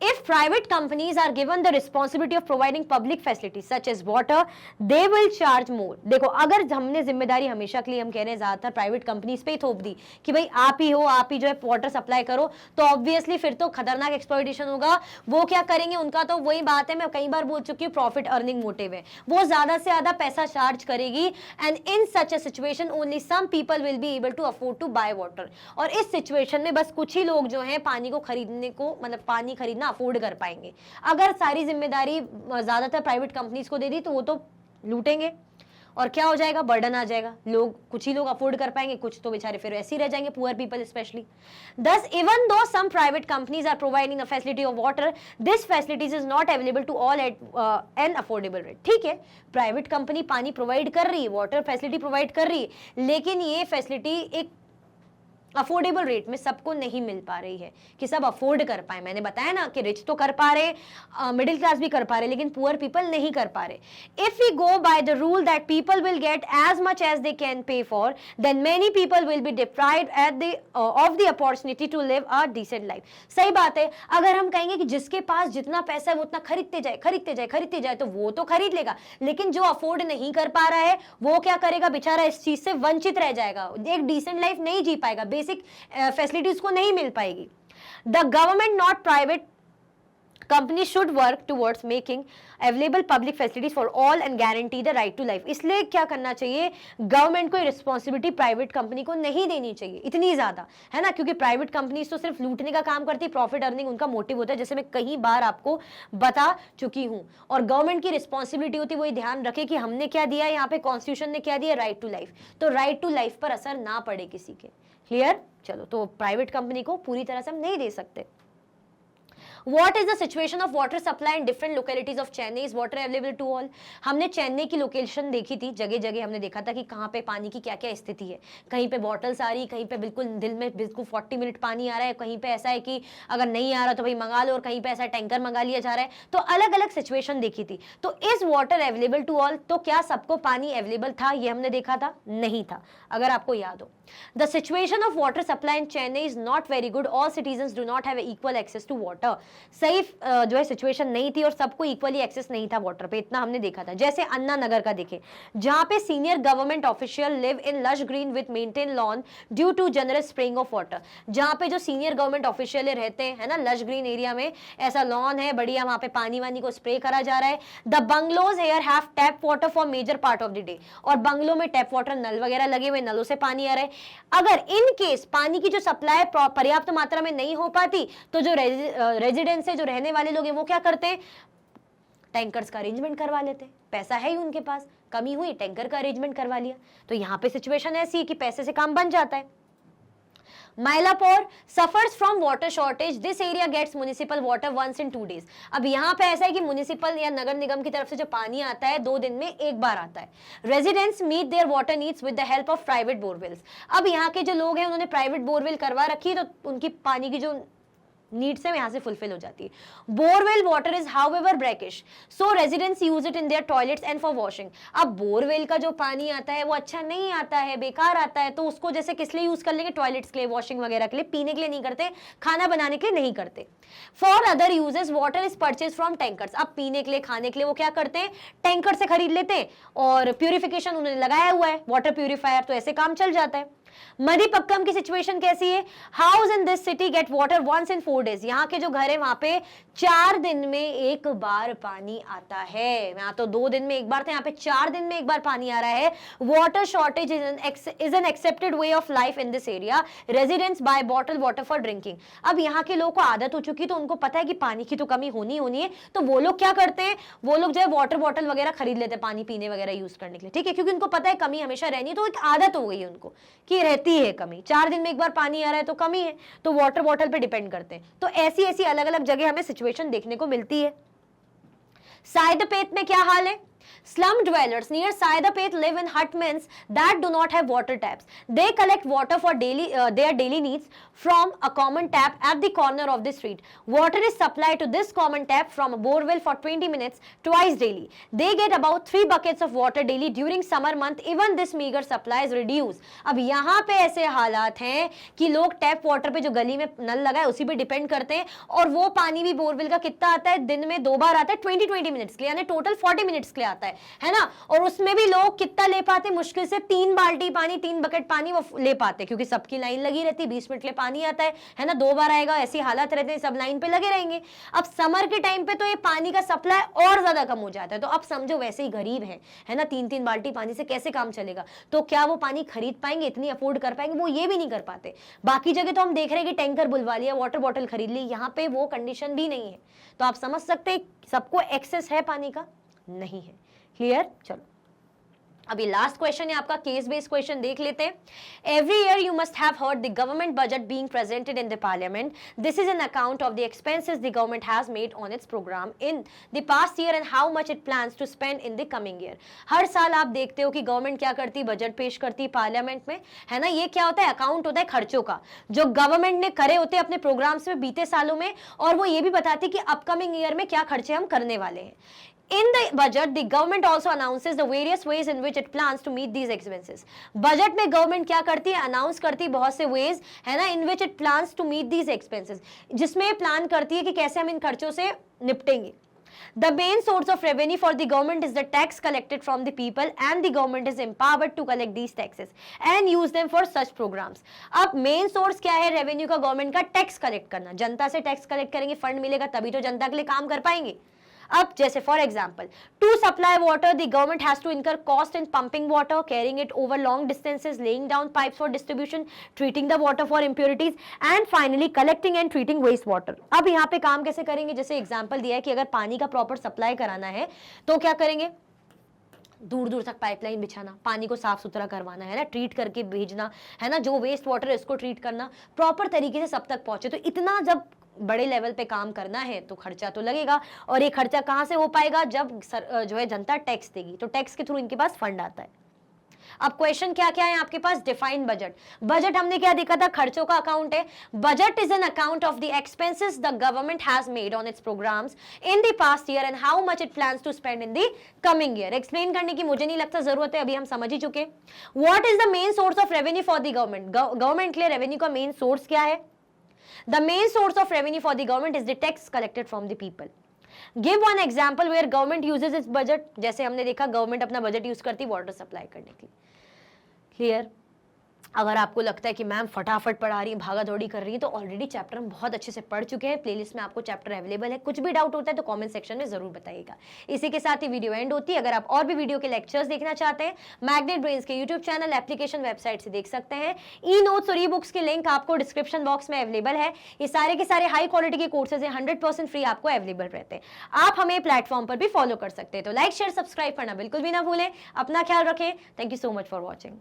If private companies are given the responsibility of providing public facilities such as water, they will charge more. देखो, अगर हमने जिम्मेदारी हमेशा के लिए, हम कह रहे हैं ज्यादातर प्राइवेट कंपनीज पे ही थोप दी कि भाई आप ही हो, आप ही जो है वाटर सप्लाई करो, तो ऑब्वियसली फिर तो खतरनाक एक्सप्लॉयटेशन होगा। वो क्या करेंगे? उनका तो वही बात है, मैं कई बार बोल चुकी हूँ, प्रॉफिट अर्निंग मोटिव है। वो ज्यादा से ज्यादा पैसा चार्ज करेगी, and in such a situation only some people will be able to afford to buy water. और इस सिचुएशन में बस कुछ ही लोग जो है पानी को खरीदने को, मतलब पानी खरीदना अफोर्ड कर पाएंगे। अगर सारी जिम्मेदारी ज्यादातर प्राइवेट कंपनीज को दे दी तो वो तो लूटेंगे, और क्या हो जाएगा, बर्डन आ जाएगा, लोग कुछ ही लोग अफोर्ड कर पाएंगे, कुछ तो बेचारे फिर ऐसे ही रह जाएंगे, poor people specially. Thus, even though some private companies are providing a facility of water, this facilities is not available to all at an affordable rate. ठीक है, प्राइवेट कंपनी पानी प्रोवाइड कर रही है, वाटर फैसिलिटी प्रोवाइड कर रही है, लेकिन ये फैसिलिटी एक अफोर्डेबल रेट में सबको नहीं मिल पा रही है कि सब अफोर्ड कर पाए। मैंने बताया ना कि रिच तो कर पा रहे, मिडिल क्लास भी कर पा रहे, लेकिन पुअर पीपल नहीं कर पा रहे। If we go by the rule that people will get as much as they can pay for, then many people will be deprived at the of the opportunity to live a decent life. सही बात है, अगर हम कहेंगे कि जिसके पास जितना पैसा है वो उतना खरीदते जाए खरीदते जाए खरीदते जाए, तो वो तो खरीद लेगा, लेकिन जो अफोर्ड नहीं कर पा रहा है वो क्या करेगा, बेचारा इस चीज से वंचित रह जाएगा, एक डिसेंट लाइफ नहीं जी पाएगा, बेसिक फैसिलिटीज को नहीं मिल पाएगी। The government not private company should work towards making available public facilities for all and guarantee the right to life. इसलिए क्या करना चाहिए, गवर्नमेंट को रिस्पॉन्सिबिलिटी प्राइवेट कंपनी को नहीं देनी चाहिए इतनी ज्यादा, है ना, क्योंकि प्राइवेट कंपनी तो सिर्फ लूटने का काम करती है, प्रॉफिट अर्निंग उनका मोटिव होता है, जैसे मैं कई बार आपको बता चुकी हूं। और गवर्नमेंट की रिस्पॉन्सिबिलिटी होती है वो ध्यान रखे कि हमने क्या दिया, यहाँ पे कॉन्स्टिट्यूशन ने क्या दिया, राइट टू लाइफ, तो राइट टू लाइफ पर असर ना पड़े किसी के। क्लियर, चलो, तो प्राइवेट कंपनी को पूरी तरह से हम नहीं दे सकते। What is the situation of water supply in different localities of Chennai? Is water available to all? हमने चेन्नई की लोकेशन देखी थी, जगह जगह हमने देखा था कि कहाँ पे पानी की क्या क्या स्थिति है। कहीं पे बॉटल्स आ रही, कहीं पे बिल्कुल दिल में बिल्कुल 40 मिनट पानी आ रहा है, कहीं पे ऐसा है कि अगर नहीं आ रहा तो भाई मंगा लो, और कहीं पे ऐसा टैंकर मंगा लिया जा रहा है। तो अलग अलग सिचुएशन देखी थी। तो is water available to all, तो क्या सबको पानी अवेलेबल था, ये हमने देखा था, नहीं था, अगर आपको याद हो। The situation of water supply in Chennai is not very good. All citizens do not have equal access to water. सही जो है सिचुएशन नहीं थी और सबको इक्वली एक्सेस नहीं था वाटर पे, इतना हमने देखा था। जैसे अन्ना नगर का देखें, जहां पे senior government official live in lush green with maintain lawn due to generous spring of water. जहां पे जो सीनियर गवर्नमेंट ऑफिशियल रहते हैं, है ना, लश ग्रीन एरिया में ऐसा लॉन है बढ़िया, वहां पे पानी वानी को स्प्रे करा जा रहा है। The bungalows here have tap water for major part of the day, और बंगलों में टैप वाटर नल वगैरह लगे हुए, नलों से पानी आ रहा है। अगर इन केस पानी की जो सप्लाई पर्याप्त मात्रा में नहीं हो पाती, तो जो रेजिडेंट्स है, जो रहने वाले लोग हैं, वो क्या करते हैं, टैंकर्स का अरेंजमेंट करवा लेते हैं। पैसा है ही उनके पास, कमी हुई टैंकर का अरेंजमेंट करवा लिया। तो यहाँ पे सिचुएशन ऐसी है कि पैसे से काम बन जाता है। Mylapore suffers from water shortage. This area gets municipal water once in 2 days. अब यहाँ पे ऐसा है कि म्युनिसिपल या नगर निगम की तरफ से जो पानी आता है 2 दिन में एक बार आता है। Residents meet their water needs with the help of private borewells. अब यहाँ के जो लोग हैं उन्होंने प्राइवेट बोरवेल करवा रखी है, तो उनकी पानी की जो नीड्स है यहाँ से फुलफिल हो जाती है। Borewell water is however brackish, so residents use it in their toilets and for washing. अब बोरवेल का जो पानी आता है वो अच्छा नहीं आता है, बेकार आता है, तो उसको जैसे किस लिए यूज कर लेंगे, टॉयलेट्स के लिए, वॉशिंग वगैरह के लिए, पीने के लिए नहीं करते, खाना बनाने के लिए नहीं करते। For other uses water is purchase from tankers. अब पीने के लिए, खाने के लिए वो क्या करते हैं, टैंकर से खरीद लेते हैं, और प्यूरिफिकेशन उन्होंने लगाया हुआ है, वाटर प्यूरिफायर, तो ऐसे काम चल जाता है। मदीपक्कम की सिचुएशन कैसी है, house in this city get water once in 4 days। यहाँ के जो घर है वहां पे 4 दिन में एक बार पानी आता है। यहाँ तो 2 दिन में एक बार था, यहाँ पे 4 दिन में एक बार पानी आ रहा है। Water shortage is an accepted way of life in this area. Residents buy bottle water for drinking. अब यहाँ के लोगों को आदत हो चुकी, तो उनको पता है कि पानी की तो कमी होनी है, तो वो लोग क्या करते हैं, वो लोग जो है वाटर बॉटल वगैरह खरीद लेते हैं पानी पीने वगैरह यूज करने के लिए, ठीक है, क्योंकि उनको पता है कमी हमेशा रहनी है, तो एक आदत हो गई है उनको कि रहती है कमी, 4 दिन में एक बार पानी आ रहा है तो कमी है, तो वाटर बॉटल पे डिपेंड करते हैं। तो ऐसी ऐसी अलग अलग जगह हमें सिचुएशन देखने को मिलती है। सायदपेट में क्या हाल है, Slum dwellers near Saidapet live in hutments that do not have water taps. They collect water for their daily needs from a common tap at the corner of the street. Water is supplied to this common tap from a borewell for 20 minutes twice daily. They get about 3 buckets of water daily during summer month. Even this meager supply is reduced. अब यहाँ पे ऐसे हालात हैं कि लोग टैप वाटर पे जो गली में नल लगा है उसी पे डिपेंड करते हैं, और वो पानी भी बोरवेल का कितना आता है, दिन में 2 बार आता है, 20 मिनट्स के लिए, यानी टोटल 40 मिनट्स के लिए आता है ना। और उसमें भी लोग कितना ले पाते, मुश्किल से 3 बाल्टी पानी, 3 बकेट पानी वो ले पाते, क्योंकि सबकी लाइन लगी रहती है, 20 मिनट के लिए पानी आता है ना, 2 बार आएगा, ऐसी हालत रहते हैं, सब लाइन पे लगे रहेंगे। अब समर के टाइम पे तो ये पानी का सप्लाई और ज्यादा कम हो जाता है, तो अब समझो वैसे ही गरीब है ना, 3-3 बाल्टी पानी से कैसे काम चलेगा, तो क्या वो पानी खरीद पाएंगे, इतनी अफोर्ड कर पाएंगे, वो ये भी नहीं कर पाते। बाकी जगह तो हम देख रहे हैं कि टैंकर बुलवा लिया, वाटर बॉटल खरीद ली, यहाँ पे वो कंडीशन भी नहीं है। तो आप समझ सकते हैं सबको एक्सेस है पानी का, नहीं है। क्लियर, चलो अभी लास्ट क्वेश्चन है आपका केस बेस्ड क्वेश्चन, देख लेते हैं। Every year you must have heard the government budget being presented in the parliament. This is an account of the expenses the government has made on its programme in the past year and how much it plans to spend in the coming year. हर साल आप देखते हो कि गवर्नमेंट क्या करती है, बजट पेश करती है पार्लियामेंट में, है ना। ये क्या होता है, अकाउंट होता है खर्चों का जो गवर्नमेंट ने करे होते हैं अपने प्रोग्राम्स में बीते सालों में, और वो ये भी बताती है कि अपकमिंग ईयर में क्या खर्चे हम करने वाले हैं। In the budget, the government also announces the various ways in which it plans to meet these expenses. Budget में गवर्नमेंट क्या करती है, अनाउंस करती है बहुत से वेज, है ना, in which it plans to meet these expenses, जिसमें प्लान करती है कि कैसे हम इन खर्चों से निपटेंगे। The main source of revenue for the government is the tax collected from the people, and the government is empowered to collect these taxes and use them for such programs. अब मेन सोर्स क्या है रेवेन्यू का, गवर्नमेंट का टैक्स कलेक्ट करना। जनता से टैक्स कलेक्ट करेंगे, फंड मिलेगा, तभी तो जनता के लिए काम कर पाएंगे। अब जैसे for example, to supply water the government has to incur cost in pumping water, carrying it over long distances, laying down pipes for distribution, treating the water for impurities and finally collecting and treating waste water. अब यहाँ पे काम कैसे करेंगे, जैसे एग्जाम्पल दिया है कि अगर पानी का प्रॉपर सप्लाई कराना है तो क्या करेंगे, दूर दूर तक पाइपलाइन बिछाना, पानी को साफ सुथरा करवाना, है ना, ट्रीट करके भेजना, है ना, जो वेस्ट वाटर है उसको ट्रीट करना, प्रॉपर तरीके से सब तक पहुंचे। तो इतना जब बड़े लेवल पे काम करना है तो खर्चा तो लगेगा, और ये खर्चा कहां से हो पाएगा, जब जो है जनता टैक्स देगी, तो टैक्स के थ्रू इनके पास फंड आता है। अब क्वेश्चन क्या क्या है आपके पास, डिफाइन बजट। बजट हमने क्या देखा था, खर्चों का अकाउंट है। Budget is an account of the expenses the government has made on its programmes in the past year and how much it plans to spend in the coming year. Explain करने की मुझे नहीं लगता जरूरत है, अभी हम समझ ही चुके। What is the main source of revenue for the government, government के लिए रेवेन्यू का मेन सोर्स क्या है। The main source of revenue for the government is the tax collected from the people. Give one example where government uses its budget. जैसे हमने देखा गवर्नमेंट अपना बजट यूज करती है वाटर सप्लाई करने के लिए। क्लियर। अगर आपको लगता है कि मैम फटाफट पढ़ा रही है, भागा दौड़ी कर रही है, तो ऑलरेडी चैप्टर हम बहुत अच्छे से पढ़ चुके हैं, प्लेलिस्ट में आपको चैप्टर अवेलेबल है। कुछ भी डाउट होता है तो कमेंट सेक्शन में जरूर बताइएगा। इसी के साथ ही वीडियो एंड होती है। अगर आप और भी वीडियो के लेक्चर्स देखना चाहते हैं, मैग्नेट ब्रेन्स के यूट्यूब चैनल, एप्लीकेशन, वेबसाइट से देख सकते हैं। ई नोट्स और ई बुक्स के लिंक आपको डिस्क्रिप्शन बॉक्स में अवेलेबल है। ये सारे के सारे हाई क्वालिटी के कोर्सेज हैं, 100% फ्री आपको अवेलेबल रहते हैं। आप हमें प्लेटफॉर्म पर भी फॉलो कर सकते हैं। तो लाइक शेयर सब्सक्राइब करना बिल्कुल भी ना भूलें। अपना ख्याल रखें। Thank you so much for watching.